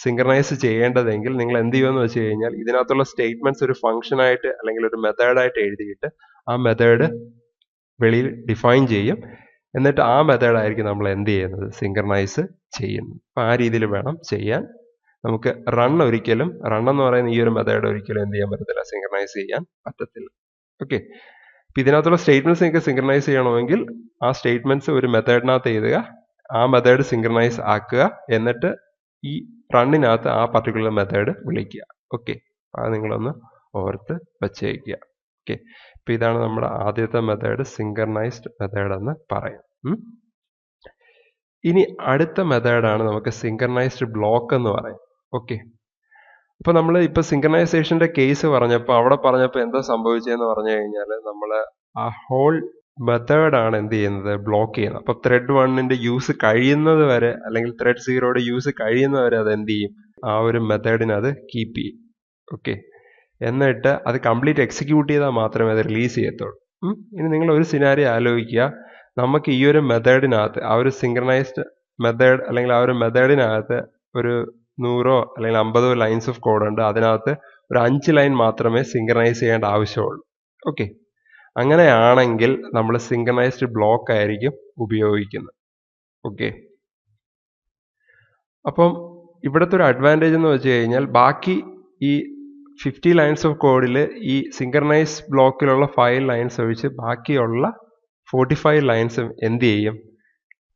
സിങ്ക്രണൈസ് ചെയ്യേണ്ടതെങ്കിൽ നിങ്ങൾ എന്ത് ചെയ്യുമെന്ന് വെച്ച് കഴിഞ്ഞാൽ ഇതിനകത്തുള്ള സ്റ്റേറ്റ്മെന്റ്സ് ഒരു ഫംഗ്ഷൻ ആയിട്ട് അല്ലെങ്കിൽ ഒരു മെത്തേഡായിട്ട് എഴുതിയിട്ട് ആ മെത്തേഡ് വെളിയിൽ ഡിഫൈൻ ചെയ്യും. എന്നിട്ട് ആ മെത്തേഡ് ആയിരിക്കും നമ്മൾ എന്ത് ചെയ്യുന്നത്, സിങ്ക്രണൈസ് ചെയ്യുന്നത്. അപ്പം ആ രീതിയിൽ വേണം ചെയ്യാൻ. നമുക്ക് റൺ എന്ന് പറയുന്ന ഈ ഒരു മെത്തേഡ് ഒരിക്കലും എന്ത് ചെയ്യാൻ പറ്റത്തില്ല, സിങ്ക്രണൈസ് ചെയ്യാൻ പറ്റത്തില്ല. ഓക്കെ, അപ്പം ഇതിനകത്തുള്ള സ്റ്റേറ്റ്മെന്റ്സ് നിങ്ങൾക്ക് സിങ്ക്രണൈസ് ചെയ്യണമെങ്കിൽ ആ സ്റ്റേറ്റ്മെന്റ്സ് ഒരു മെത്തേഡിനകത്ത് എഴുതുക, ആ മെത്തേഡ് സിങ്ക്രണൈസ് ആക്കുക, എന്നിട്ട് ഈ റണ്ണിനകത്ത് ആ പർട്ടിക്കുലർ മെത്തേഡ് വിളിക്കുക. ഓക്കെ, അത് നിങ്ങളൊന്ന് ഓർത്ത് വച്ചേക്കുക. ഓക്കെ, അപ്പം ഇതാണ് നമ്മുടെ ആദ്യത്തെ മെത്തേഡ്, സിങ്ക്രണൈസ്ഡ് മെത്തേഡ് എന്ന് പറയും. ഇനി അടുത്ത മെത്തേഡാണ് നമുക്ക് സിങ്ക്രണൈസ്ഡ് ബ്ലോക്ക് എന്ന് പറയും. ഓക്കെ, അപ്പോൾ നമ്മൾ ഇപ്പോൾ സിങ്ക്രണൈസേഷൻ്റെ കേസ് പറഞ്ഞപ്പോൾ എന്താ സംഭവിച്ചതെന്ന് പറഞ്ഞു കഴിഞ്ഞാൽ നമ്മൾ ആ ഹോൾ മെത്തേഡാണ് എന്ത് ചെയ്യുന്നത്, ബ്ലോക്ക് ചെയ്യുന്നത്. അപ്പോൾ ത്രെഡ് 1ന്റെ യൂസ് കഴിയുന്നത് വരെ, അല്ലെങ്കിൽ ത്രെഡ് 0യുടെ യൂസ് കഴിയുന്നത് വരെ അത് എന്ത് ചെയ്യും, ആ ഒരു മെത്തേഡിനെ അത് കീപ്പ് ചെയ്യും. ഓക്കെ, എന്നിട്ട് അത് കംപ്ലീറ്റ് എക്സിക്യൂട്ട് ചെയ്താൽ മാത്രമേ അത് റിലീസ് ചെയ്യത്തുള്ളൂ. ഇനി നിങ്ങൾ ഒരു സിനാരിയോ ആലോചിക്കുക, നമുക്ക് ഈ ഒരു മെത്തേഡിനകത്ത്, ആ ഒരു സിങ്ക്രണൈസ്ഡ് മെത്തേഡ് അല്ലെങ്കിൽ ആ ഒരു മെത്തേഡിനകത്ത് ഒരു 100 അല്ലെങ്കിൽ 50 ലൈൻസ് ഓഫ് കോഡ് ഉണ്ട്. അതിനകത്ത് ഒരു 5 ലൈൻ മാത്രമേ സിങ്ക്രണൈസ് ചെയ്യേണ്ട ആവശ്യമുള്ളൂ. ഓക്കെ, അങ്ങനെയാണെങ്കിൽ നമ്മൾ സിങ്ക്രണൈസ്ഡ് ബ്ലോക്ക് ആയിരിക്കും ഉപയോഗിക്കുന്നത്. ഓക്കെ, അപ്പം ഇവിടുത്തെ ഒരു അഡ്വാൻറ്റേജ് എന്ന് വെച്ച് കഴിഞ്ഞാൽ ബാക്കി ഈ 50 ലൈൻസ് ഓഫ് കോഡിൽ ഈ സിങ്ക്രണൈസ് ബ്ലോക്കിലുള്ള 5 ലൈൻസ് ഒഴിച്ച് ബാക്കിയുള്ള 45 ലൈൻസും എന്ത് ചെയ്യും,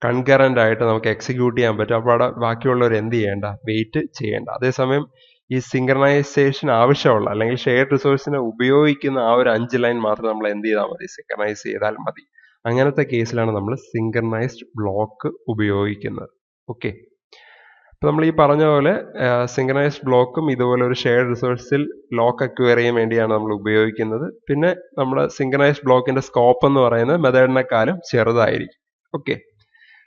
കൺകറൻ്റ് ആയിട്ട് നമുക്ക് എക്സിക്യൂട്ട് ചെയ്യാൻ പറ്റും. അപ്പോൾ അവിടെ ബാക്കിയുള്ളവർ എന്ത് ചെയ്യേണ്ട, വെയിറ്റ് ചെയ്യേണ്ട. അതേസമയം ഈ സിങ്ക്രണൈസേഷൻ ആവശ്യമുള്ള അല്ലെങ്കിൽ ഷെയർഡ് റിസോഴ്സിനെ ഉപയോഗിക്കുന്ന ആ ഒരു 5 ലൈൻ മാത്രം നമ്മൾ എന്ത് ചെയ്താൽ മതി, സിങ്ക്രണൈസ് ചെയ്താൽ മതി. അങ്ങനത്തെ കേസിലാണ് നമ്മൾ സിങ്ക്രണൈസ്ഡ് ബ്ലോക്ക് ഉപയോഗിക്കുന്നത്. ഓക്കെ, അപ്പോൾ നമ്മൾ ഈ പറഞ്ഞ പോലെ സിങ്ക്രണൈസ്ഡ് ബ്ലോക്കും ഇതുപോലെ ഒരു ഷെയർഡ് റിസോഴ്സിൽ ലോക്ക് അക്വയർ ചെയ്യാൻ വേണ്ടിയാണ് നമ്മൾ ഉപയോഗിക്കുന്നത്. പിന്നെ നമ്മുടെ സിങ്ക്രണൈസ്ഡ് ബ്ലോക്കിന്റെ സ്കോപ്പ് എന്ന് പറയുന്നത് മെത്തേഡിനെക്കാളും ചെറുതായിരിക്കും. ഓക്കെ,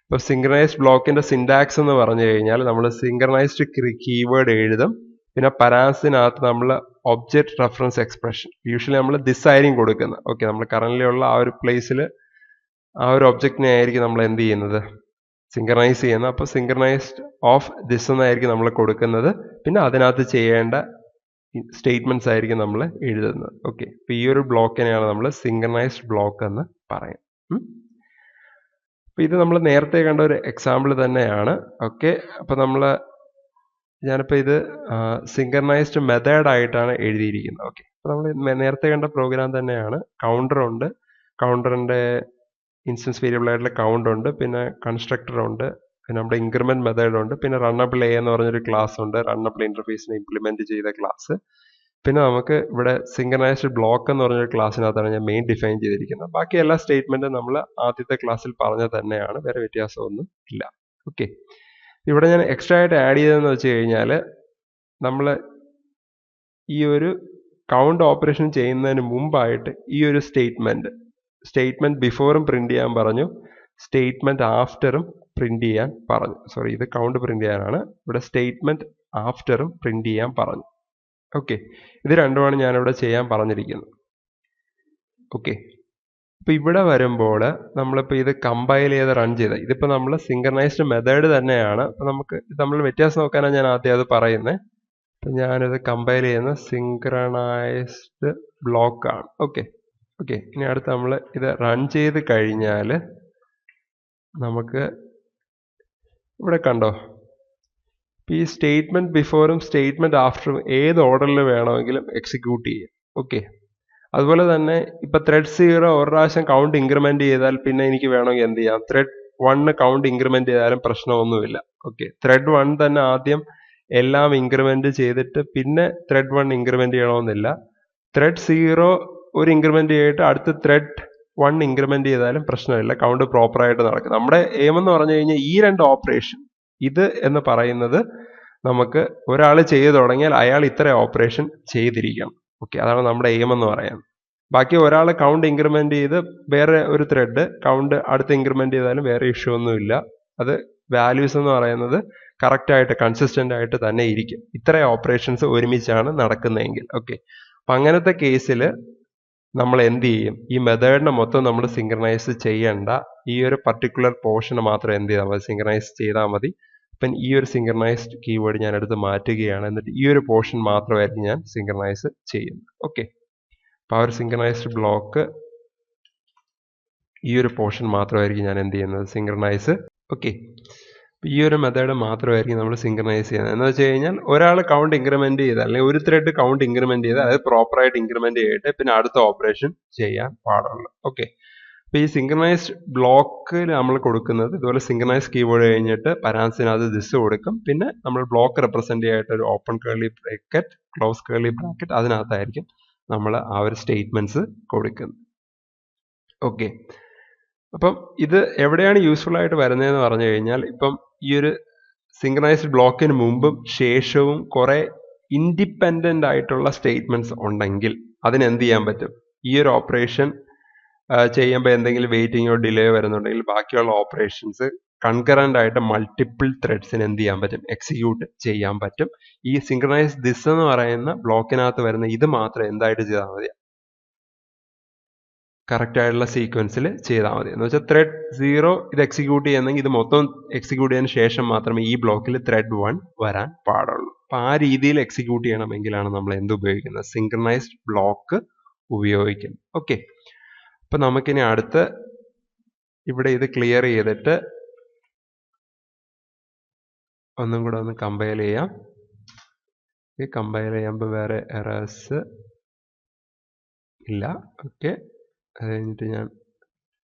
ഇപ്പോൾ സിങ്ക്രണൈസ്ഡ് ബ്ലോക്കിന്റെ സിൻടാക്സ് എന്ന് പറഞ്ഞു കഴിഞ്ഞാൽ നമ്മൾ സിങ്ക്രണൈസ്ഡ് കീവേഡ് എഴുതും, പിന്നെ പരാസിനകത്ത് നമ്മൾ ഒബ്ജക്റ്റ് റെഫറൻസ് എക്സ്പ്രഷൻ യൂഷ്വലി നമ്മൾ ദിസ് ആയിരിക്കും കൊടുക്കുന്നത്. ഓക്കെ, നമ്മൾ കറന്റ് ഉള്ള ആ ഒരു പ്ലേസിൽ ആ ഒരു ഒബ്ജക്റ്റിനെ ആയിരിക്കും നമ്മൾ എന്ത് ചെയ്യുന്നത്, സിങ്ക്രണൈസ് ചെയ്യുന്നത്. അപ്പോൾ സിങ്ക്രണൈസ്ഡ് ഓഫ് ദിസ് എന്നായിരിക്കും നമ്മൾ കൊടുക്കുന്നത്, പിന്നെ അതിനകത്ത് ചെയ്യേണ്ട സ്റ്റേറ്റ്മെന്റ്സ് ആയിരിക്കും നമ്മൾ എഴുതുന്നത്. ഓക്കെ, അപ്പോൾ ഈ ഒരു ബ്ലോക്കിനെയാണ് നമ്മൾ സിങ്ക്രണൈസ്ഡ് ബ്ലോക്ക് എന്ന് പറയും. അപ്പോൾ ഇത് നമ്മൾ നേരത്തെ കണ്ട ഒരു എക്സാമ്പിൾ തന്നെയാണ്. ഓക്കെ, അപ്പോൾ ഞാനിപ്പോൾ ഇത് സിങ്ക്രണൈസ്ഡ് മെത്തേഡ് ആയിട്ടാണ് എഴുതിയിരിക്കുന്നത്. ഓക്കെ, അപ്പോൾ നമ്മൾ നേരത്തെ കണ്ട പ്രോഗ്രാം തന്നെയാണ്. കൗണ്ടർ ഉണ്ട്, കൗണ്ടറിൻ്റെ ഇൻസ്റ്റൻസ് വേരിയബിൾ ആയിട്ടുള്ള കൗണ്ട് ഉണ്ട്, പിന്നെ കൺസ്ട്രക്ടർ ഉണ്ട്, പിന്നെ നമ്മുടെ ഇൻക്രിമെന്റ് മെത്തേഡ് ഉണ്ട്, പിന്നെ റണ്ണബിൾ എ എന്ന് പറഞ്ഞൊരു ക്ലാസ് ഉണ്ട്, റണ്ണബിൾ ഇന്റർഫേസിനെ ഇംപ്ലിമെന്റ് ചെയ്ത ക്ലാസ്. പിന്നെ നമുക്ക് ഇവിടെ സിങ്ക്രണൈസ്ഡ് ബ്ലോക്ക് എന്ന് പറഞ്ഞൊരു ക്ലാസ്സിനകത്താണ് ഞാൻ മെയിൻ ഡിഫൈൻ ചെയ്തിരിക്കുന്നത്. ബാക്കി എല്ലാ സ്റ്റേറ്റ്മെന്റും നമ്മൾ ആദ്യത്തെ ക്ലാസ്സിൽ പറഞ്ഞ തന്നെയാണ്, വേറെ വ്യത്യാസമൊന്നും ഇല്ല. ഓക്കെ, ഇവിടെ ഞാൻ എക്സ്ട്രാ ആയിട്ട് ആഡ് ചെയ്തതെന്ന് വെച്ച് കഴിഞ്ഞാൽ നമ്മൾ ഈ ഒരു കൗണ്ട് ഓപ്പറേഷൻ ചെയ്യുന്നതിന് മുമ്പായിട്ട് ഈ ഒരു സ്റ്റേറ്റ്മെന്റ് ബിഫോറും പ്രിന്റ് ചെയ്യാൻ പറഞ്ഞു, സ്റ്റേറ്റ്മെന്റ് ആഫ്റ്ററും പ്രിന്റ് ചെയ്യാൻ പറഞ്ഞു. സോറി, ഇത് കൗണ്ട് പ്രിന്റ് ചെയ്യാനാണ്, ഇവിടെ സ്റ്റേറ്റ്മെന്റ് ആഫ്റ്ററും പ്രിന്റ് ചെയ്യാൻ പറഞ്ഞു. ഓക്കെ, ഇത് രണ്ടുമാണ് ഞാനിവിടെ ചെയ്യാൻ പറഞ്ഞിരിക്കുന്നത്. ഓക്കെ, അപ്പോൾ ഇവിടെ വരുമ്പോൾ നമ്മളിപ്പോൾ ഇത് കമ്പൈൽ ചെയ്ത് റൺ ചെയ്ത്, ഇതിപ്പോൾ നമ്മൾ സിങ്ക്രണൈസ്ഡ് മെത്തേഡ് തന്നെയാണ്. അപ്പോൾ നമുക്ക് നമ്മൾ വ്യത്യാസം നോക്കാനാണ് ഞാൻ ആദ്യം അത് പറയുന്നത്. അപ്പം ഞാനിത് കമ്പൈൽ ചെയ്യുന്ന സിങ്ക്രണൈസ്ഡ് ബ്ലോക്കാണ്. ഓക്കെ, ഇനി അടുത്ത് നമ്മൾ ഇത് റൺ ചെയ്ത് കഴിഞ്ഞാൽ നമുക്ക് ഇവിടെ കണ്ടോ, ഈ സ്റ്റേറ്റ്മെന്റ് ബിഫോറും സ്റ്റേറ്റ്മെന്റ് ആഫ്റ്ററും ഏത് ഓർഡറിൽ വേണമെങ്കിലും എക്സിക്യൂട്ട് ചെയ്യാം. ഓക്കെ, അതുപോലെ തന്നെ ഇപ്പം ത്രെഡ് 0 ഒരു പ്രാവശ്യം കൗണ്ട് ഇൻക്രിമെന്റ് ചെയ്താൽ പിന്നെ എനിക്ക് വേണമെങ്കിൽ എന്ത് ചെയ്യാം, ത്രെഡ് 1 കൗണ്ട് ഇൻക്രിമെന്റ് ചെയ്താലും പ്രശ്നമൊന്നുമില്ല. ഓക്കെ, ത്രെഡ് 1 തന്നെ ആദ്യം എല്ലാം ഇൻക്രിമെന്റ് ചെയ്തിട്ട് പിന്നെ ത്രെഡ് 1 ഇൻക്രിമെന്റ് ചെയ്യണമെന്നില്ല. ത്രെഡ് 0 ഒരു ഇൻക്രിമെന്റ് ചെയ്തിട്ട് അടുത്ത ത്രെഡ് 1 ഇൻക്രിമെന്റ് ചെയ്താലും പ്രശ്നമില്ല, കൗണ്ട് പ്രോപ്പറായിട്ട് നടക്കും. നമ്മുടെ എയിം എന്ന് പറഞ്ഞു കഴിഞ്ഞാൽ ഈ രണ്ട് ഓപ്പറേഷൻ, ഇത് എന്ന് പറയുന്നത് നമുക്ക് ഒരാൾ ചെയ്തു തുടങ്ങിയാൽ അയാൾ ഇത്ര ഓപ്പറേഷൻ ചെയ്തിരിക്കണം. ഓക്കെ, അതാണ് നമ്മുടെ എയിം എന്ന് പറയുന്നത്. ബാക്കി ഒരാൾ കൗണ്ട് ഇൻക്രിമെന്റ് ചെയ്ത് വേറെ ഒരു ത്രെഡ് കൗണ്ട് അടുത്ത് ഇൻക്രിമെന്റ് ചെയ്താലും വേറെ ഇഷ്യൂ ഒന്നുമില്ല. അത് വാല്യൂസ് എന്ന് പറയുന്നത് കറക്റ്റ് ആയിട്ട് കൺസിസ്റ്റന്റ് ആയിട്ട് തന്നെ ഇരിക്കും, ഇത്ര ഓപ്പറേഷൻസ് ഒരുമിച്ചാണ് നടക്കുന്നതെങ്കിൽ. ഓക്കെ, അപ്പം അങ്ങനത്തെ കേസിൽ നമ്മൾ എന്ത് ചെയ്യും, ഈ മെത്തേഡിനെ മൊത്തം നമ്മൾ സിങ്ക്രണൈസ് ചെയ്യേണ്ട, ഈ ഒരു പർട്ടിക്കുലർ പോർഷന് മാത്രം എന്ത് ചെയ്താൽ മതി, സിങ്ക്രണൈസ് ചെയ്താൽ മതി. അപ്പം ഈ ഒരു സിങ്ക്രണൈസ്ഡ് കീവേഡ് ഞാൻ എടുത്ത് മാറ്റുകയാണ്, എന്നിട്ട് ഈ ഒരു പോർഷൻ മാത്രമായിരിക്കും ഞാൻ സിങ്ക്രണൈസ് ചെയ്യുന്നത്. ഓക്കെ, അപ്പോൾ ആ ഒരു സിങ്ക്രണൈസ്ഡ് ബ്ലോക്ക് ഈ ഒരു പോർഷൻ മാത്രമായിരിക്കും ഞാൻ എന്ത് ചെയ്യുന്നത്, സിങ്ക്രണൈസ്. ഓക്കെ, ഈ ഒരു മെത്തേഡ് മാത്രമായിരിക്കും നമ്മൾ സിങ്ക്രണൈസ് ചെയ്യുന്നത്. എന്ന് വെച്ച് കഴിഞ്ഞാൽ ഒരാൾ കൗണ്ട് ഇൻക്രിമെന്റ് ചെയ്ത് അല്ലെങ്കിൽ ഒരു ത്രെഡ് കൗണ്ട് ഇൻക്രിമെന്റ് ചെയ്ത് അത് പ്രോപ്പറായിട്ട് ഇൻക്രിമെന്റ് ചെയ്തിട്ട് പിന്നെ അടുത്ത ഓപ്പറേഷൻ ചെയ്യാൻ പാടുള്ളൂ. ഓക്കെ. അപ്പോൾ ഈ സിങ്ക്രണൈസ്ഡ് ബ്ലോക്കിൽ നമ്മൾ കൊടുക്കുന്നത് ഇതുപോലെ സിങ്ക്രണൈസ് കീവേഡ് കഴിഞ്ഞിട്ട് പരാൻസിനകത്ത് ദിസ് കൊടുക്കും. പിന്നെ നമ്മൾ ബ്ലോക്ക് റെപ്രസെന്റ് ചെയ്യാനായിട്ട് ഒരു open curly bracket, close curly bracket, അതിനകത്തായിരിക്കും നമ്മൾ ആ ഒരു സ്റ്റേറ്റ്മെന്റ്സ് കൊടുക്കുന്നത്. ഓക്കെ. അപ്പം ഇത് എവിടെയാണ് യൂസ്ഫുൾ ആയിട്ട് വരുന്നതെന്ന് പറഞ്ഞു കഴിഞ്ഞാൽ, ഇപ്പം ഈ ഒരു സിങ്ക്രണൈസ്ഡ് ബ്ലോക്കിന് മുമ്പും ശേഷവും കുറെ ഇൻഡിപെൻഡന്റ് ആയിട്ടുള്ള സ്റ്റേറ്റ്മെന്റ്സ് ഉണ്ടെങ്കിൽ അതിന് എന്ത് ചെയ്യാൻ പറ്റും? ഈ ഒരു ഓപ്പറേഷൻ ചെയ്യുമ്പോൾ എന്തെങ്കിലും വെയിറ്റിങ്ങോ ഡിലേ വരുന്നുണ്ടെങ്കിൽ ബാക്കിയുള്ള ഓപ്പറേഷൻസ് കൺകറന്റ് ആയിട്ട് മൾട്ടിപ്പിൾ ത്രെഡ്സിന് എന്ത് ചെയ്യാൻ പറ്റും? എക്സിക്യൂട്ട് ചെയ്യാൻ പറ്റും. ഈ സിങ്ക്രണൈസ് ദിസ് എന്ന് പറയുന്ന ബ്ലോക്കിനകത്ത് വരുന്ന ഇത് മാത്രം എന്തായിട്ട് ചെയ്താൽ മതി? കറക്റ്റ് ആയിട്ടുള്ള സീക്വൻസിൽ ചെയ്താൽ മതി. എന്ന് വെച്ചാൽ ത്രെഡ് 0 ഇത് എക്സിക്യൂട്ട് ചെയ്യുന്നെങ്കിൽ ഇത് മൊത്തം എക്സിക്യൂട്ട് ചെയ്തതിന് ശേഷം മാത്രമേ ഈ ബ്ലോക്കിൽ ത്രെഡ് 1 വരാൻ പാടുള്ളൂ. അപ്പം ആ രീതിയിൽ എക്സിക്യൂട്ട് ചെയ്യണമെങ്കിലാണ് നമ്മൾ എന്ത് ഉപയോഗിക്കുന്നത്? സിങ്ക്രണൈസ്ഡ് ബ്ലോക്ക് ഉപയോഗിക്കുന്നത്. ഓക്കെ. അപ്പം നമുക്കിനി അടുത്ത് ഇവിടെ ഇത് ക്ലിയർ ചെയ്തിട്ട് ഒന്നും കൂടെ ഒന്ന് കമ്പയർ ചെയ്യാം. കമ്പയർ ചെയ്യുമ്പോൾ വേറെ എറേഴ്സ് ഇല്ല. ഓക്കെ. അത് കഴിഞ്ഞിട്ട് ഞാൻ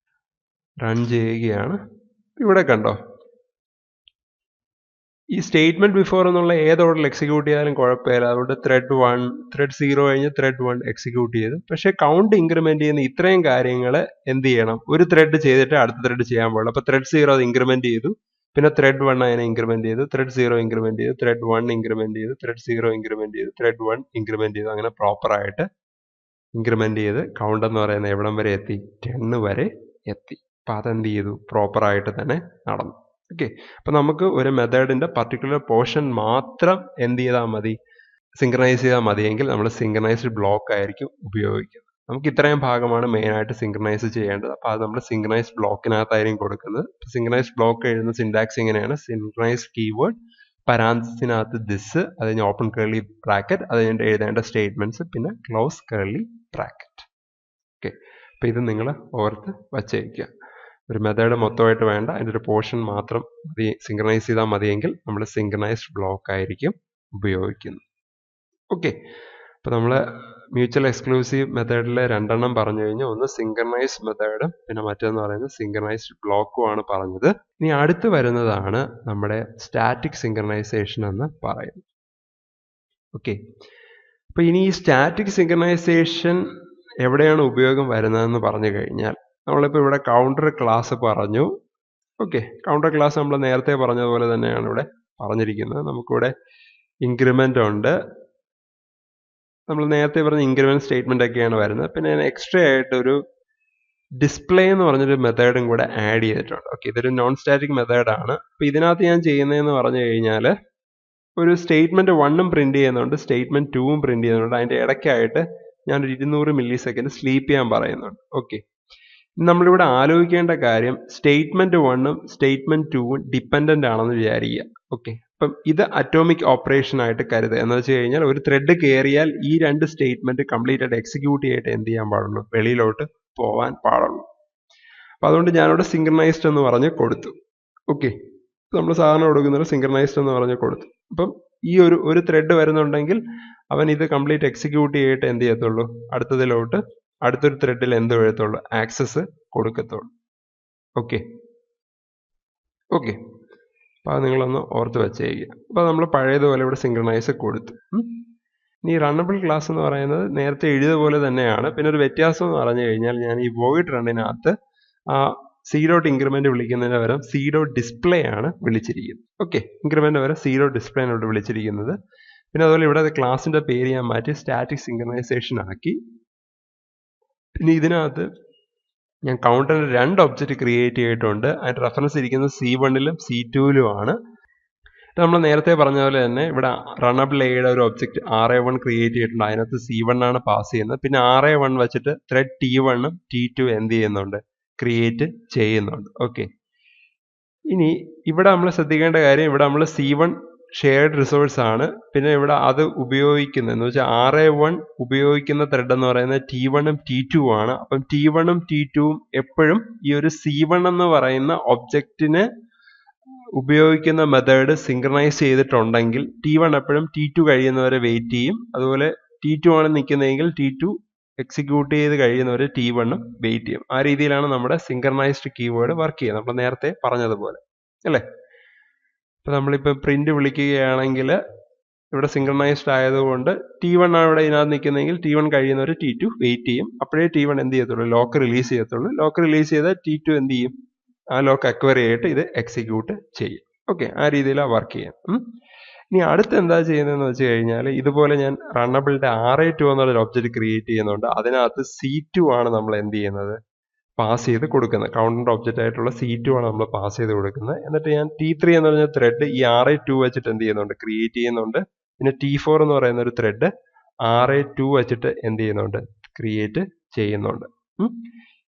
റൺ ചെയ്യുകയാണ്. ഇവിടെ കണ്ടോ, ഈ സ്റ്റേറ്റ്മെന്റ് ബിഫോർ എന്നുള്ള ഏത് ഓർഡറിൽ എക്സിക്യൂട്ട് ചെയ്താലും കുഴപ്പമില്ല. അതുകൊണ്ട് ത്രെഡ് 1, ത്രെഡ് 0 കഴിഞ്ഞ് ത്രെഡ് 1 എക്സിക്യൂട്ട് ചെയ്തു. പക്ഷേ കൗണ്ട് ഇൻക്രിമെന്റ് ചെയ്യുന്ന ഇത്രയും കാര്യങ്ങൾ എന്ത് ചെയ്യണം? ഒരു ത്രെഡ് ചെയ്തിട്ട് അടുത്ത ത്രെഡ് ചെയ്യാൻ പാടുള്ളൂ. അപ്പോൾ ത്രെഡ് 0 അത് ഇൻക്രിമെന്റ് ചെയ്തു, പിന്നെ ത്രെഡ് 1 അതിനെ ഇൻക്രിമെന്റ് ചെയ്തു, ത്രെഡ് 0 ഇൻക്രിമെന്റ് ചെയ്തു, ത്രെഡ് 1 ഇൻക്രിമെന്റ് ചെയ്തു, ത്രെഡ് 0 ഇൻക്രിമെന്റ് ചെയ്തു, ത്രെഡ് 1 ഇൻക്രിമെന്റ് ചെയ്തു. അങ്ങനെ പ്രോപ്പറായിട്ട് ഇൻക്രിമെന്റ് ചെയ്ത് കൗണ്ട് എന്ന് പറയുന്നത് എവിടം വരെ എത്തി? 10 വരെ എത്തി. അപ്പം അതെന്ത് ചെയ്തു? പ്രോപ്പറായിട്ട് തന്നെ നടന്നു. ഓക്കെ. അപ്പം നമുക്ക് ഒരു മെത്തേഡിന്റെ പർട്ടിക്കുലർ പോർഷൻ മാത്രം എന്ത് ചെയ്താൽ മതി? സിങ്ക്രണൈസ് ചെയ്താൽ മതിയെങ്കിൽ നമ്മൾ സിങ്ക്രണൈസ്ഡ് ബ്ലോക്ക് ആയിരിക്കും ഉപയോഗിക്കുന്നത്. നമുക്ക് ഇത്രയും ഭാഗമാണ് മെയിനായിട്ട് സിങ്ക്രണൈസ് ചെയ്യേണ്ടത്. അപ്പോൾ അത് നമ്മൾ സിങ്ക്രണൈസ്ഡ് ബ്ലോക്കിനകത്തായിരിക്കും കൊടുക്കുന്നത്. സിങ്ക്രണൈസ്ഡ് ബ്ലോക്ക് എഴുതുന്ന സിൻടാക്സ് എങ്ങനെയാണ്? സിങ്ക്രണൈസ് കീവേഡ്, പരാൻസിനകത്ത് ദിസ്, അത് കഴിഞ്ഞ് ഓപ്പൺ കേർലി ബ്രാക്കറ്റ്, അത് കഴിഞ്ഞിട്ട് എഴുതേണ്ട സ്റ്റേറ്റ്മെന്റ്സ്, പിന്നെ ക്ലോസ് കേർലി ബ്രാക്കറ്റ്. ഓക്കെ. അപ്പോൾ ഇത് നിങ്ങൾ ഓർത്ത് വച്ചേക്കുക. ഒരു മെത്തേഡ് മൊത്തമായിട്ട് വേണ്ട, അതിൻ്റെ ഒരു പോർഷൻ മാത്രം മതി സിങ്ക്രണൈസ് ചെയ്താൽ മതിയെങ്കിൽ നമ്മൾ സിങ്ക്രണൈസ്ഡ് ബ്ലോക്ക് ആയിരിക്കും ഉപയോഗിക്കുന്നത്. ഓക്കെ. അപ്പോൾ നമ്മൾ മ്യൂച്വൽ എക്സ്ക്ലൂസീവ് മെത്തേഡിലെ രണ്ടെണ്ണം പറഞ്ഞു കഴിഞ്ഞു. ഒന്ന് സിങ്ക്രണൈസ് മെത്തേഡും പിന്നെ മറ്റൊന്ന് പറയുന്നത് സിങ്ക്രണൈസ്ഡ് ബ്ലോക്കുമാണ് പറഞ്ഞത്. ഇനി അടുത്ത് വരുന്നതാണ് നമ്മുടെ സ്റ്റാറ്റിക് സിങ്ക്രണൈസേഷൻ എന്ന് പറയുന്നത്. ഓക്കെ. അപ്പോൾ ഇനി ഈ സ്റ്റാറ്റിക് സിങ്ക്രണൈസേഷൻ എവിടെയാണ് ഉപയോഗം വരുന്നതെന്ന് പറഞ്ഞു കഴിഞ്ഞാൽ, നമ്മളിപ്പോൾ ഇവിടെ കൗണ്ടർ ക്ലാസ് പറഞ്ഞു. ഓക്കെ. കൗണ്ടർ ക്ലാസ് നമ്മൾ നേരത്തെ പറഞ്ഞതുപോലെ തന്നെയാണ് ഇവിടെ പറഞ്ഞിരിക്കുന്നത്. നമുക്കിവിടെ ഇൻക്രിമെൻ്റ് ഉണ്ട്. നമ്മൾ നേരത്തെ പറഞ്ഞ ഇൻക്രിമെൻ്റ് സ്റ്റേറ്റ്മെൻ്റ് ഒക്കെയാണ് വരുന്നത്. പിന്നെ ഞാൻ എക്സ്ട്രാ ആയിട്ട് ഒരു ഡിസ്പ്ലേ എന്ന് പറഞ്ഞൊരു മെത്തേഡും കൂടെ ആഡ് ചെയ്തിട്ടുണ്ട്. ഓക്കെ. ഇതൊരു നോൺ സ്റ്റാറ്റിക് മെത്തേഡാണ്. അപ്പോൾ ഇതിനകത്ത് ഞാൻ ചെയ്യുന്നതെന്ന് പറഞ്ഞു കഴിഞ്ഞാൽ ഒരു സ്റ്റേറ്റ്മെൻറ്റ് 1ഉം പ്രിൻറ്റ് ചെയ്യുന്നുണ്ട്, സ്റ്റേറ്റ്മെൻറ്റ് 2ഉം പ്രിൻറ്റ് ചെയ്യുന്നുണ്ട്. അതിൻ്റെ ഇടയ്ക്കായിട്ട് ഞാനൊരു 200 മില്ലി സെക്കൻഡ് സ്ലീപ്പ് ചെയ്യാൻ പറയുന്നുണ്ട്. ഓക്കെ. നമ്മളിവിടെ ആലോചിക്കേണ്ട കാര്യം സ്റ്റേറ്റ്മെന്റ് 1ഉം സ്റ്റേറ്റ്മെന്റ് 2ഉം ഡിപ്പെൻഡന്റ് ആണെന്ന് വിചാരിക്കുക. ഓക്കെ. അപ്പം ഇത് അറ്റോമിക് ഓപ്പറേഷൻ ആയിട്ട് കരുതുക. എന്ന് വെച്ച് കഴിഞ്ഞാൽ ഒരു ത്രെഡ് കയറിയാൽ ഈ രണ്ട് സ്റ്റേറ്റ്മെന്റ് കംപ്ലീറ്റ് ആയിട്ട് എക്സിക്യൂട്ട് ചെയ്തിട്ട് എന്ത് ചെയ്യാൻ പാടുള്ളൂ? വെളിയിലോട്ട് പോകാൻ പാടുള്ളൂ. അപ്പം അതുകൊണ്ട് ഞാനിവിടെ സിങ്ക്രണൈസ്ഡ് എന്ന് പറഞ്ഞ് കൊടുത്തു. ഓക്കെ. നമ്മൾ സാധാരണ കൊടുക്കുന്നത് സിങ്ക്രണൈസ്ഡ് എന്ന് പറഞ്ഞ് കൊടുത്തു. അപ്പം ഈ ഒരു ത്രെഡ് വരുന്നുണ്ടെങ്കിൽ അവൻ ഇത് കംപ്ലീറ്റ് എക്സിക്യൂട്ട് ചെയ്തിട്ട് എന്ത് ചെയ്യത്തുള്ളൂ? അടുത്തതിലോട്ട് അടുത്തൊരു ത്രെഡിൽ എന്ത് എഴുതത്തുള്ളൂ? ആക്സസ് കൊടുക്കത്തുള്ളൂ. ഓക്കെ. ഓക്കെ. അപ്പോൾ അത് നിങ്ങളൊന്ന് ഓർത്ത് വെച്ചേക്കുക. അപ്പോൾ നമ്മൾ പഴയതുപോലെ ഇവിടെ സിങ്ക്രണൈസ് കൊടുത്തു. ഇനി റണ്ണബിൾ ക്ലാസ് എന്ന് പറയുന്നത് നേരത്തെ എഴുതിയ പോലെ തന്നെയാണ്. പിന്നെ ഒരു വ്യത്യാസം എന്ന് പറഞ്ഞു കഴിഞ്ഞാൽ ഞാൻ ഈ വോയിഡ് റണ്ണിനകത്ത് സി ഡോട്ട് ഇൻക്രിമെന്റ് വിളിക്കുന്നതിന് പകരം സി ഡോട്ട് ഡിസ്പ്ലേ ആണ് വിളിച്ചിരിക്കുന്നത്. ഓക്കെ. ഇൻക്രിമെന്റ് വരെ സി ഡോട്ട് ഡിസ്പ്ലേ ആണ് ഇവിടെ വിളിച്ചിരിക്കുന്നത്. പിന്നെ അതുപോലെ ഇവിടെ ക്ലാസിന്റെ പേര് ഞാൻ മാറ്റി സ്റ്റാറ്റിക് സിങ്ക്രണൈസേഷൻ ആക്കി. പിന്നെ ഇതിനകത്ത് ഞാൻ കൗണ്ടറിന് 2 ഒബ്ജക്റ്റ് ക്രിയേറ്റ് ചെയ്തിട്ടുണ്ട്. അതിൻ്റെ റെഫറൻസ് ഇരിക്കുന്നത് C1ലും C2ലുമാണ്. നമ്മൾ നേരത്തെ പറഞ്ഞ പോലെ തന്നെ ഇവിടെ റണ്ണബിൾ എയുടെ ഒരു ഒബ്ജക്റ്റ് RA1 ക്രിയേറ്റ് ചെയ്തിട്ടുണ്ട്. അതിനകത്ത് C1 ആണ് പാസ് ചെയ്യുന്നത്. പിന്നെ RA1 വെച്ചിട്ട് ത്രെഡ് T1ഉം T2 എന്ത് ചെയ്യുന്നുണ്ട്? ക്രിയേറ്റ് ചെയ്യുന്നുണ്ട്. ഓക്കെ. ഇനി ഇവിടെ നമ്മൾ ശ്രദ്ധിക്കേണ്ട കാര്യം, ഇവിടെ നമ്മൾ C1 ഷെയർഡ് റിസോഴ്സ് ആണ്. പിന്നെ ഇവിടെ അത് ഉപയോഗിക്കുന്നത് എന്ന് വെച്ചാൽ RA1 ഉപയോഗിക്കുന്ന ത്രെഡ് എന്ന് പറയുന്നത് T1ഉം T2ഉം ആണ്. അപ്പം T1ഉം T2ഉം എപ്പോഴും ഈ ഒരു C1 എന്ന് പറയുന്ന ഒബ്ജക്റ്റിന് ഉപയോഗിക്കുന്ന മെത്തേഡ് സിങ്ക്രണൈസ് ചെയ്തിട്ടുണ്ടെങ്കിൽ T1 എപ്പോഴും T2 കഴിയുന്നവരെ വെയിറ്റ് ചെയ്യും. അതുപോലെ T2 ആണ് നിൽക്കുന്നതെങ്കിൽ T2 എക്സിക്യൂട്ട് ചെയ്ത് കഴിയുന്നവരെ T1 വെയിറ്റ് ചെയ്യും. ആ രീതിയിലാണ് നമ്മുടെ സിങ്ക്രണൈസ്ഡ് കീവേഡ് വർക്ക് ചെയ്യുന്നത്, നമ്മൾ നേരത്തെ പറഞ്ഞതുപോലെ അല്ലേ. ഇപ്പം നമ്മളിപ്പോൾ പ്രിന്റ് വിളിക്കുകയാണെങ്കിൽ ഇവിടെ സിങ്ക്രണൈസ്ഡ് ആയതുകൊണ്ട് T1 ആണ് ഇവിടെ ഇതിനകത്ത് നിൽക്കുന്നതെങ്കിൽ T1 കഴിയുന്നവർ T2 വെയിറ്റ് ചെയ്യും. അപ്പോഴേ T1 എന്ത് ചെയ്യത്തുള്ളൂ, ലോക്ക് റിലീസ് ചെയ്യത്തുള്ളൂ. ലോക്ക് റിലീസ് ചെയ്താൽ T2 എന്ത് ചെയ്യും, ആ ലോക്ക് അക്വയർ ചെയ്തിട്ട് ഇത് എക്സിക്യൂട്ട് ചെയ്യും. ഓക്കെ, ആ രീതിയിലാണ് വർക്ക് ചെയ്യാം. ഇനി അടുത്ത് എന്താ ചെയ്യുന്നതെന്ന് വെച്ച് കഴിഞ്ഞാൽ, ഇതുപോലെ ഞാൻ റണ്ണബിളിന്റെ RA2 എന്നുള്ളൊരു ഒബ്ജക്റ്റ് ക്രിയേറ്റ് ചെയ്യുന്നുണ്ട്. അതിനകത്ത് C2 ആണ് നമ്മൾ എന്ത് ചെയ്യുന്നത്, പാസ് ചെയ്ത് കൊടുക്കുന്നത്. കൗണ്ടറിന്റെ ഒബ്ജക്റ്റ് ആയിട്ടുള്ള C2 ആണ് നമ്മൾ പാസ് ചെയ്ത് കൊടുക്കുന്നത്. എന്നിട്ട് ഞാൻ T3 എന്ന് പറഞ്ഞ ത്രെഡ് ഈ RA2 വെച്ചിട്ട് എന്ത് ചെയ്യുന്നുണ്ട്, ക്രിയേറ്റ് ചെയ്യുന്നുണ്ട്. പിന്നെ T4 എന്ന് പറയുന്ന ഒരു ത്രെഡ് RA2 വെച്ചിട്ട് എന്ത് ചെയ്യുന്നുണ്ട്, ക്രിയേറ്റ് ചെയ്യുന്നുണ്ട്.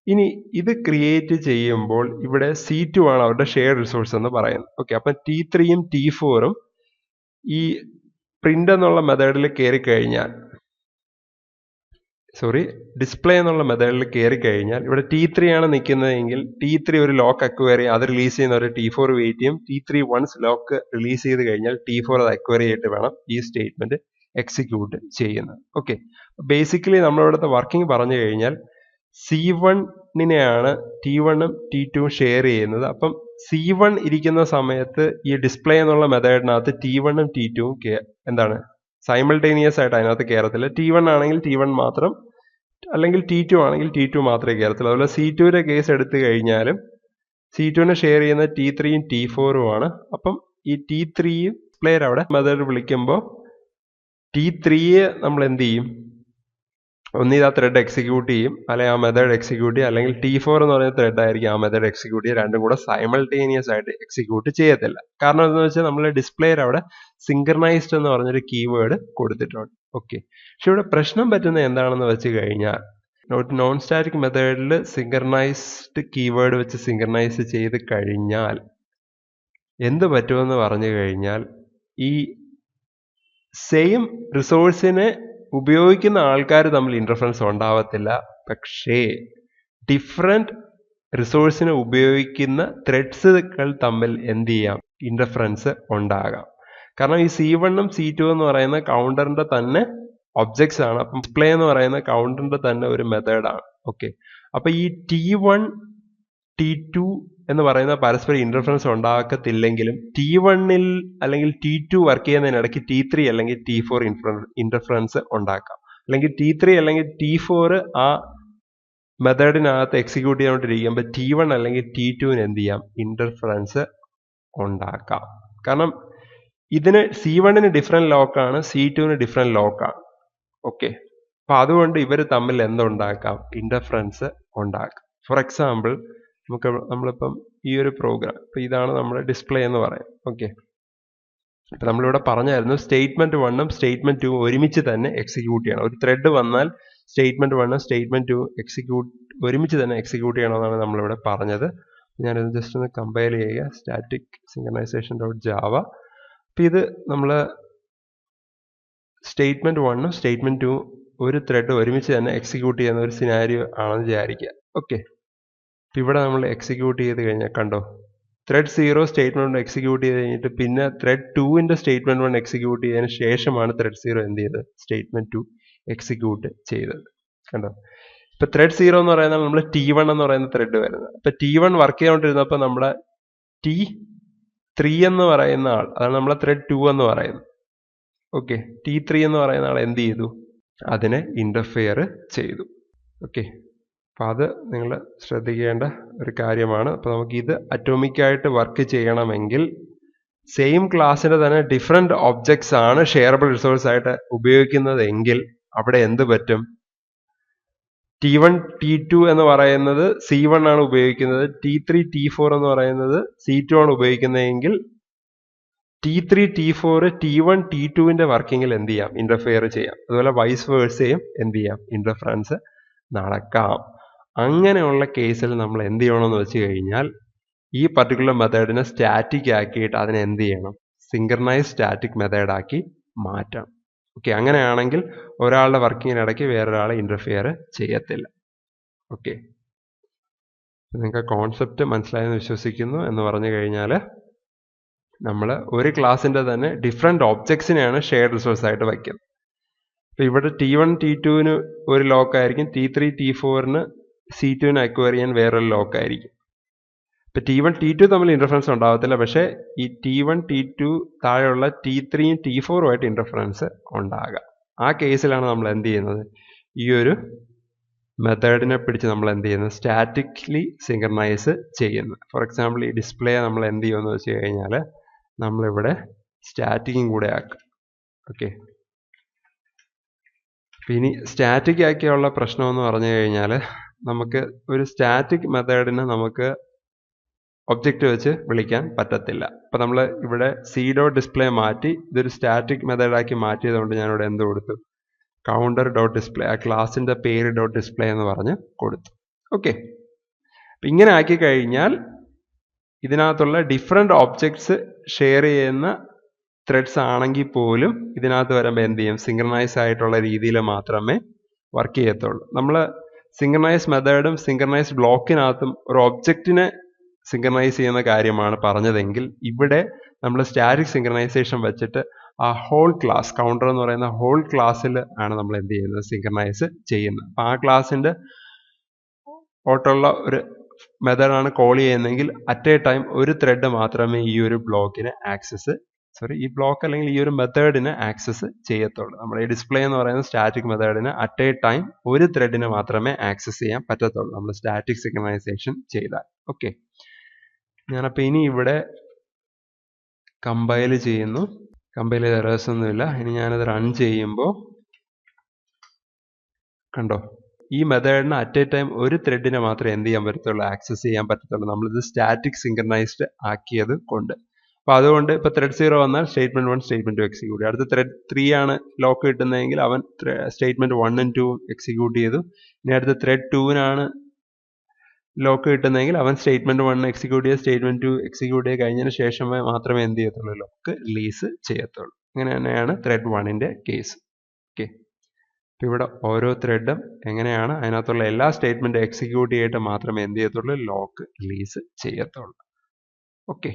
ഇനി ഇത് ക്രിയേറ്റ് ചെയ്യുമ്പോൾ ഇവിടെ C2 ആണ് അവരുടെ ഷെയർഡ് റിസോഴ്സ് എന്ന് പറയുന്നത്. ഓക്കെ, അപ്പം T3യും T4ഉം ഈ പ്രിന്റ് എന്നുള്ള മെത്തേഡിൽ കയറി കഴിഞ്ഞാൽ, ഡിസ്പ്ലേ എന്നുള്ള മെത്തേഡിൽ കയറി കഴിഞ്ഞാൽ ഇവിടെ T3 ആണ് നിൽക്കുന്നതെങ്കിൽ T3 ഒരു ലോക്ക് അക്വയർ ചെയ്യും, അത് റിലീസ് ചെയ്യുന്നവരെ T4 വെയിറ്റ് ചെയ്യും. T3 വൺസ് ലോക്ക് റിലീസ് ചെയ്ത് കഴിഞ്ഞാൽ T4 അത് അക്വയർ ചെയ്തിട്ട് വേണം ഈ സ്റ്റേറ്റ്മെന്റ് എക്സിക്യൂട്ട് ചെയ്യുന്നത്. ഓക്കെ, ബേസിക്കലി നമ്മളിവിടുത്തെ വർക്കിംഗ് പറഞ്ഞു കഴിഞ്ഞാൽ C1നെയാണ് T1ഉം T2ഉം ഷെയർ ചെയ്യുന്നത്. അപ്പം C1 ഇരിക്കുന്ന സമയത്ത് ഈ ഡിസ്പ്ലേ എന്നുള്ള മെത്തേഡിനകത്ത് T1ഉം T2ഉം എന്താണ് സൈമൾട്ടേനിയസ് ആയിട്ട് അതിനകത്ത് കയറത്തില്ല. T1 ആണെങ്കിൽ T1 മാത്രം, അല്ലെങ്കിൽ T2 ആണെങ്കിൽ T2 മാത്രമേ കയറത്തുള്ളൂ. അതുപോലെ C2ന്റെ കേസ് എടുത്തു കഴിഞ്ഞാലും C2നെ ഷെയർ ചെയ്യുന്ന T3യും T4ഉം ആണ്. അപ്പം ഈ T3യും ഡിസ്പ്ലേയുടെ അവിടെ മെത്തേഡ് വിളിക്കുമ്പോൾ T3യെ നമ്മൾ എന്ത് ചെയ്യും, ഒന്നിത് ആ ത്രെഡ് എക്സിക്യൂട്ട് ചെയ്യും, അല്ലെങ്കിൽ ആ മെത്തേഡ് എക്സിക്യൂട്ട് ചെയ്യും, അല്ലെങ്കിൽ T4 എന്ന് പറയുന്ന ത്രെഡ് ആയിരിക്കും ആ മെത്തേഡ് എക്സിക്യൂട്ട് ചെയ്യുക. രണ്ടും കൂടെ സൈമൾട്ടേനിയസ് ആയിട്ട് എക്സിക്യൂട്ട് ചെയ്യത്തില്ല. കാരണം എന്താണെന്ന് വെച്ചാൽ നമ്മൾ ഡിസ്പ്ലേയിൽ അവിടെ സിങ്ക്രണൈസ്ഡ് എന്ന് പറഞ്ഞൊരു കീവേഡ് കൊടുത്തിട്ടുണ്ട്. ഓക്കെ, പക്ഷെ ഇവിടെ പ്രശ്നം പറ്റുന്നത് എന്താണെന്ന് വെച്ച് കഴിഞ്ഞാൽ, നോൺ സ്റ്റാറ്റിക് മെത്തേഡിൽ സിങ്ക്രണൈസ്ഡ് കീവേഡ് വെച്ച് സിങ്ക്രണൈസ് ചെയ്ത് കഴിഞ്ഞാൽ എന്ത് പറ്റുമെന്ന് പറഞ്ഞു കഴിഞ്ഞാൽ, ഈ സെയിം റിസോഴ്സിനെ ഉപയോഗിക്കുന്ന ആൾക്കാർ തമ്മിൽ ഇന്റർഫറൻസ് ഉണ്ടാവത്തില്ല. പക്ഷേ ഡിഫറെന്റ് റിസോഴ്സിനെ ഉപയോഗിക്കുന്ന ത്രെഡ്സുകൾ തമ്മിൽ എന്ത് ചെയ്യാം, ഇന്റർഫറൻസ് ഉണ്ടാകാം. കാരണം ഈ C1ഉം C2 എന്ന് പറയുന്ന കൗണ്ടറിന്റെ തന്നെ ഒബ്ജക്ട്സ് ആണ്. അപ്പം ഡിസ്പ്ലേ എന്ന് പറയുന്ന കൗണ്ടറിന്റെ തന്നെ ഒരു മെത്തേഡാണ്. ഓക്കെ, അപ്പൊ ഈ T1 T2 എന്ന് പറയുന്ന പരസ്പരം ഇന്റർഫറൻസ് ഉണ്ടാക്കത്തില്ലെങ്കിലും T1ൽ അല്ലെങ്കിൽ T2 വർക്ക് ചെയ്യുന്നതിനിടയ്ക്ക് T3 അല്ലെങ്കിൽ T4 ഇന്റർഫറൻസ് ഉണ്ടാക്കാം. അല്ലെങ്കിൽ T3 അല്ലെങ്കിൽ T4 ആ മെത്തേഡിനകത്ത് എക്സിക്യൂട്ട് ചെയ്തുകൊണ്ടിരിക്കുമ്പോൾ T1 അല്ലെങ്കിൽ T2ന് എന്ത് ചെയ്യാം, ഇന്റർഫറൻസ് ഉണ്ടാക്കാം. കാരണം ഇതിന് C1ന് ഡിഫറെന്റ് ലോക്കാണ്, C2ന് ഡിഫറെന്റ് ലോക്കാണ്. ഓക്കെ, അപ്പൊ അതുകൊണ്ട് ഇവർ തമ്മിൽ എന്തുണ്ടാക്കാം, ഇന്റർഫറൻസ് ഉണ്ടാക്കാം. ഫോർ എക്സാമ്പിൾ, നമ്മളിപ്പം ഈ ഒരു പ്രോഗ്രാം, ഇപ്പൊ ഇതാണ് നമ്മുടെ ഡിസ്പ്ലേ എന്ന് പറയാം. ഓക്കെ, ഇപ്പൊ നമ്മളിവിടെ പറഞ്ഞായിരുന്നു സ്റ്റേറ്റ്മെന്റ് 1ഉം സ്റ്റേറ്റ്മെന്റ് 2ഉം ഒരുമിച്ച് തന്നെ എക്സിക്യൂട്ട് ചെയ്യണം. ഒരു ത്രെഡ് വന്നാൽ സ്റ്റേറ്റ്മെന്റ് 1ഉം സ്റ്റേറ്റ്മെന്റ് 2ഉം ഒരുമിച്ച് തന്നെ എക്സിക്യൂട്ട് ചെയ്യണമെന്നാണ് നമ്മളിവിടെ പറഞ്ഞത്. ഞാനിത് ജസ്റ്റ് ഒന്ന് കമ്പയർ ചെയ്യുക, സ്റ്റാറ്റിക് സിങ്ക്രണൈസേഷൻ ഡോട്ട് ജാവ. അപ്പൊ ഇത് നമ്മൾ സ്റ്റേറ്റ്മെന്റ് 1ഉം സ്റ്റേറ്റ്മെന്റ് 2ഉം ഒരു ത്രെഡ് ഒരുമിച്ച് തന്നെ എക്സിക്യൂട്ട് ചെയ്യുന്ന ഒരു സിനാരിയോ ആണെന്ന് വിചാരിക്കുക. ഓക്കെ, ഇവിടെ നമ്മൾ എക്സിക്യൂട്ട് ചെയ്ത് കഴിഞ്ഞാൽ കണ്ടോ, ത്രെഡ് 0 സ്റ്റേറ്റ്മെന്റ് 1 എക്സിക്യൂട്ട് ചെയ്ത് കഴിഞ്ഞിട്ട് പിന്നെ ത്രെഡ് 2ന്റെ സ്റ്റേറ്റ്മെന്റ് 1 എക്സിക്യൂട്ട് ചെയ്തതിന് ശേഷമാണ് ത്രെഡ് 0 എന്ത് ചെയ്തത്, സ്റ്റേറ്റ്മെന്റ് 2 എക്സിക്യൂട്ട് ചെയ്തത്. കണ്ടോ, ഇപ്പൊ ത്രെഡ് 0 എന്ന് പറയുന്നത് നമ്മൾ T1 എന്ന് പറയുന്ന ത്രെഡ് വരുന്നത്. അപ്പൊ T1 വർക്ക് ചെയ്തുകൊണ്ടിരുന്നപ്പോൾ നമ്മുടെ T3 എന്ന് പറയുന്ന ആൾ, അതാണ് നമ്മളെ ത്രെഡ് 2 എന്ന് പറയുന്നത്. ഓക്കെ, T3 എന്ന് പറയുന്ന ആൾ എന്ത് ചെയ്തു, അതിനെ ഇന്റർഫിയർ ചെയ്തു. ഓക്കെ, അപ്പം അത് നിങ്ങൾ ശ്രദ്ധിക്കേണ്ട ഒരു കാര്യമാണ്. അപ്പോൾ നമുക്ക് ഇത് അറ്റോമിക് ആയിട്ട് വർക്ക് ചെയ്യണമെങ്കിൽ സെയിം ക്ലാസ്സിന്റെ തന്നെ ഡിഫറെന്റ് ഒബ്ജക്ട്സ് ആണ് ഷെയറബിൾ റിസോഴ്സ് ആയിട്ട് ഉപയോഗിക്കുന്നതെങ്കിൽ അവിടെ എന്ത് പറ്റും, T1 T2 എന്ന് പറയുന്നത് C1 ആണ് ഉപയോഗിക്കുന്നത്, T3 T4 എന്ന് പറയുന്നത് C2 ആണ് ഉപയോഗിക്കുന്നതെങ്കിൽ T3 T4 T1 T2ന്റെ വർക്കിങ്ങിൽ എന്ത് ചെയ്യാം, ഇന്റർഫിയർ ചെയ്യാം. അതുപോലെ വൈസ് വേഴ്സയും എന്ത് ചെയ്യാം, ഇന്റർഫറൻസ് നടക്കാം. അങ്ങനെയുള്ള കേസിൽ നമ്മൾ എന്ത് ചെയ്യണമെന്ന് വെച്ച് കഴിഞ്ഞാൽ, ഈ പർട്ടിക്കുലർ മെത്തേഡിനെ സ്റ്റാറ്റിക് ആക്കിയിട്ട് അതിനെ എന്ത് ചെയ്യണം, സിങ്ക്രണൈസ് സ്റ്റാറ്റിക് മെത്തേഡ് ആക്കി മാറ്റാം. ഓക്കെ, അങ്ങനെയാണെങ്കിൽ ഒരാളുടെ വർക്കിങ്ങിനിടയ്ക്ക് വേറൊരാളെ ഇന്റർഫിയർ ചെയ്യത്തില്ല. ഓക്കെ, നിങ്ങൾക്ക് കോൺസെപ്റ്റ് മനസ്സിലായെന്ന് വിശ്വസിക്കുന്നു. എന്ന് പറഞ്ഞു കഴിഞ്ഞാൽ നമ്മൾ ഒരു ക്ലാസ്സിൻ്റെ തന്നെ ഡിഫറെൻറ്റ് ഒബ്ജക്ട്സിനെയാണ് ഷെയർഡ് റിസോഴ്സ് ആയിട്ട് വയ്ക്കുന്നത്. അപ്പോൾ ഇവിടെ T1 T2ന് ഒരു ലോക്കായിരിക്കും, T3 T4ന് C2ന് അക്വയർ ചെയ്യാൻ വേറൊരു ലോക്കായിരിക്കും. ഇപ്പോൾ T1 T2 തമ്മിൽ ഇൻ്റർഫറൻസ് ഉണ്ടാകത്തില്ല, പക്ഷേ ഈ T1 T2 താഴെയുള്ള T3യും T4ഉമായിട്ട് ഇൻ്റർഫറൻസ് ഉണ്ടാകാം. ആ കേസിലാണ് നമ്മൾ എന്ത് ചെയ്യുന്നത്, ഈ ഒരു മെത്തേഡിനെ പിടിച്ച് നമ്മൾ എന്ത് ചെയ്യുന്നത്, സ്റ്റാറ്റിക്കലി സിങ്ക്രണൈസ് ചെയ്യുന്നത്. ഫോർ എക്സാമ്പിൾ ഈ ഡിസ്പ്ലേ നമ്മൾ എന്ത് ചെയ്യുമെന്ന് വെച്ച് കഴിഞ്ഞാൽ നമ്മളിവിടെ സ്റ്റാറ്റിക്കും കൂടെ ആക്കും. ഓക്കെ, ഇനി സ്റ്റാറ്റിക് ആക്കിയുള്ള പ്രശ്നമെന്ന് പറഞ്ഞു കഴിഞ്ഞാൽ നമുക്ക് ഒരു സ്റ്റാറ്റിക് മെത്തേഡിന് നമുക്ക് ഒബ്ജക്റ്റ് വെച്ച് വിളിക്കാൻ പറ്റത്തില്ല. അപ്പോൾ നമ്മൾ ഇവിടെ C.display മാറ്റി ഇതൊരു സ്റ്റാറ്റിക് മെത്തേഡാക്കി മാറ്റിയതുകൊണ്ട് ഞാനിവിടെ എന്ത് കൊടുത്തു, counter.display, ആ ക്ലാസിൻ്റെ പേര് .display എന്ന് പറഞ്ഞ് കൊടുത്തു. ഓക്കെ, അപ്പം ഇങ്ങനെ ആക്കി കഴിഞ്ഞാൽ ഇതിനകത്തുള്ള ഡിഫറെൻ്റ് ഒബ്ജക്ട്സ് ഷെയർ ചെയ്യുന്ന ത്രെഡ്സ് ആണെങ്കിൽ പോലും ഇതിനകത്ത് വരുമ്പോൾ എന്ത് ചെയ്യും, സിങ്ക്രണൈസ് ആയിട്ടുള്ള രീതിയിൽ മാത്രമേ വർക്ക് ചെയ്യത്തുള്ളൂ. നമ്മൾ സിങ്ക്രണൈസ് മെത്തേഡും സിങ്ക്രണൈസ് ബ്ലോക്കിനകത്തും ഒരു ഒബ്ജക്റ്റിനെ സിങ്ക്രണൈസ് ചെയ്യുന്ന കാര്യമാണ് പറഞ്ഞതെങ്കിൽ ഇവിടെ നമ്മൾ സ്റ്റാറ്റിക് സിങ്ക്രണൈസേഷൻ വെച്ചിട്ട് ആ ഹോൾ ക്ലാസ്, കൗണ്ടർ എന്ന് പറയുന്ന ഹോൾ ക്ലാസ്സിൽ ആണ് നമ്മൾ എന്ത് ചെയ്യുന്നത്, സിങ്ക്രണൈസ് ചെയ്യുന്നത്. അപ്പം ആ ക്ലാസ്സിൻ്റെ ഓട്ടുള്ള ഒരു മെത്തേഡാണ് കോൾ ചെയ്യുന്നതെങ്കിൽ അറ്റ് എ ടൈം ഒരു ത്രെഡ് മാത്രമേ ഈ ഒരു ബ്ലോക്കിന് ഈ ബ്ലോക്ക് അല്ലെങ്കിൽ ഈ ഒരു മെത്തേഡിന് ആക്സസ് ചെയ്യത്തുള്ളൂ. നമ്മുടെ ഈ ഡിസ്പ്ലേ എന്ന് പറയുന്ന സ്റ്റാറ്റിക് മെത്തേഡിന് അറ്റ് എ ടൈം ഒരു ത്രെഡിന് മാത്രമേ ആക്സസ് ചെയ്യാൻ പറ്റത്തുള്ളൂ നമ്മൾ സ്റ്റാറ്റിക് സിങ്ക്രണൈസേഷൻ ചെയ്താൽ. ഓക്കെ, ഞാനപ്പോൾ ഇനി ഇവിടെ കമ്പൈൽ ചെയ്യുന്നു. കമ്പൈൽ ചെയ്ത എറേഴ്സ് ഒന്നുമില്ല. ഇനി ഞാനത് റൺ ചെയ്യുമ്പോൾ കണ്ടോ, ഈ മെത്തേഡിന് അറ്റ് എ ടൈം ഒരു ത്രെഡിനെ മാത്രമേ എന്ത് ചെയ്യാൻ പറ്റത്തുള്ളൂ, ആക്സസ് ചെയ്യാൻ പറ്റത്തുള്ളൂ, നമ്മളിത് സ്റ്റാറ്റിക് സിങ്ക്രണൈസ്ഡ് ആക്കിയത് കൊണ്ട്. അപ്പോൾ അതുകൊണ്ട് ഇപ്പോൾ ത്രെഡ് 0 വന്നാൽ സ്റ്റേറ്റ്മെൻറ്റ് 1 സ്റ്റേറ്റ്മെൻറ്റ് 2 എക്സിക്യൂട്ട് ചെയ്യും. അടുത്ത ത്രെഡ് 3 ആണ് ലോക്ക് കിട്ടുന്നതെങ്കിൽ അവൻ സ്റ്റേറ്റ്മെൻറ്റ് 1 ഉം 2 എക്സിക്യൂട്ട് ചെയ്തു. ഇനി അടുത്ത ത്രെഡ് 2നാണ് ലോക്ക് കിട്ടുന്നതെങ്കിൽ അവൻ സ്റ്റേറ്റ്മെൻറ്റ് 1 എക്സിക്യൂട്ട് ചെയ്ത് സ്റ്റേറ്റ്മെൻറ്റ് 2 എക്സിക്യൂട്ട് ചെയ്ത് കഴിഞ്ഞതിന് ശേഷം മാത്രമേ എന്ത് ചെയ്യത്തുള്ളൂ, ലോക്ക് റിലീസ് ചെയ്യത്തുള്ളൂ. അങ്ങനെ തന്നെയാണ് ത്രെഡ് 1ൻ്റെ കേസ്. ഓക്കെ, അപ്പോൾ ഇവിടെ ഓരോ ത്രെഡും എങ്ങനെയാണ് അതിനകത്തുള്ള എല്ലാ സ്റ്റേറ്റ്മെൻറ്റും എക്സിക്യൂട്ട് ചെയ്തിട്ട് മാത്രമേ എന്ത് ചെയ്യത്തുള്ളൂ, ലോക്ക് റിലീസ് ചെയ്യത്തുള്ളൂ. ഓക്കെ,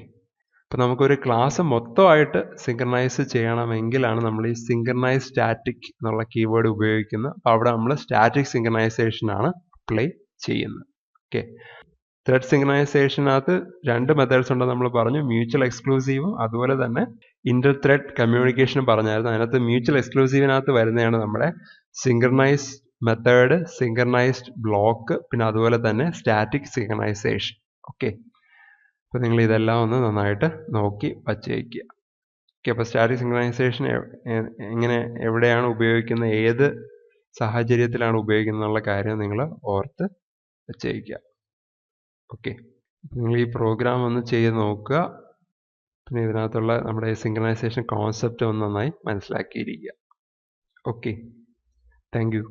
അപ്പോൾ നമുക്കൊരു ക്ലാസ് മൊത്തമായിട്ട് സിങ്ക്രണൈസ് ചെയ്യണമെങ്കിലാണ് നമ്മൾ ഈ സിങ്ക്രണൈസ് സ്റ്റാറ്റിക് എന്നുള്ള കീവേഡ് ഉപയോഗിക്കുന്നത്. അപ്പോൾ അവിടെ നമ്മൾ സ്റ്റാറ്റിക് സിങ്ക്രണൈസേഷനാണ് അപ്ലൈ ചെയ്യുന്നത്. ഓക്കെ, ത്രെഡ് സിങ്ക്രണൈസേഷനകത്ത് 2 മെത്തേഡ്സ് ഉണ്ടെന്ന് നമ്മൾ പറഞ്ഞു, മ്യൂച്വൽ എക്സ്ക്ലൂസീവും അതുപോലെ തന്നെ ഇന്റർ ത്രെഡ് കമ്മ്യൂണിക്കേഷനും പറഞ്ഞായിരുന്നു. അതിനകത്ത് മ്യൂച്വൽ എക്സ്ക്ലൂസീവിനകത്ത് വരുന്നതാണ് നമ്മുടെ സിങ്ക്രണൈസ് മെത്തേഡ്, സിങ്ക്രണൈസ്ഡ് ബ്ലോക്ക്, പിന്നെ അതുപോലെ തന്നെ സ്റ്റാറ്റിക് സിങ്ക്രണൈസേഷൻ. ഓക്കെ, അപ്പോൾ നിങ്ങൾ ഇതെല്ലാം ഒന്ന് നന്നായിട്ട് നോക്കി വച്ചേക്കുക. ഓക്കെ, അപ്പോൾ സ്റ്റാറ്റിക് സിങ്ക്രണൈസേഷൻ എവിടെയാണ് ഉപയോഗിക്കുന്നത്, ഏത് സാഹചര്യത്തിലാണ് ഉപയോഗിക്കുന്നത് എന്നുള്ള കാര്യം നിങ്ങൾ ഓർത്ത് വച്ചേക്കുക. ഓക്കെ, നിങ്ങൾ ഈ പ്രോഗ്രാം ഒന്ന് ചെയ്ത് നോക്കുക. പിന്നെ ഇതിനകത്തുള്ള നമ്മുടെ സിങ്ക്രണൈസേഷൻ കോൺസെപ്റ്റ് ഒന്ന് നന്നായി മനസ്സിലാക്കിയിരിക്കുക. Okay, thank you.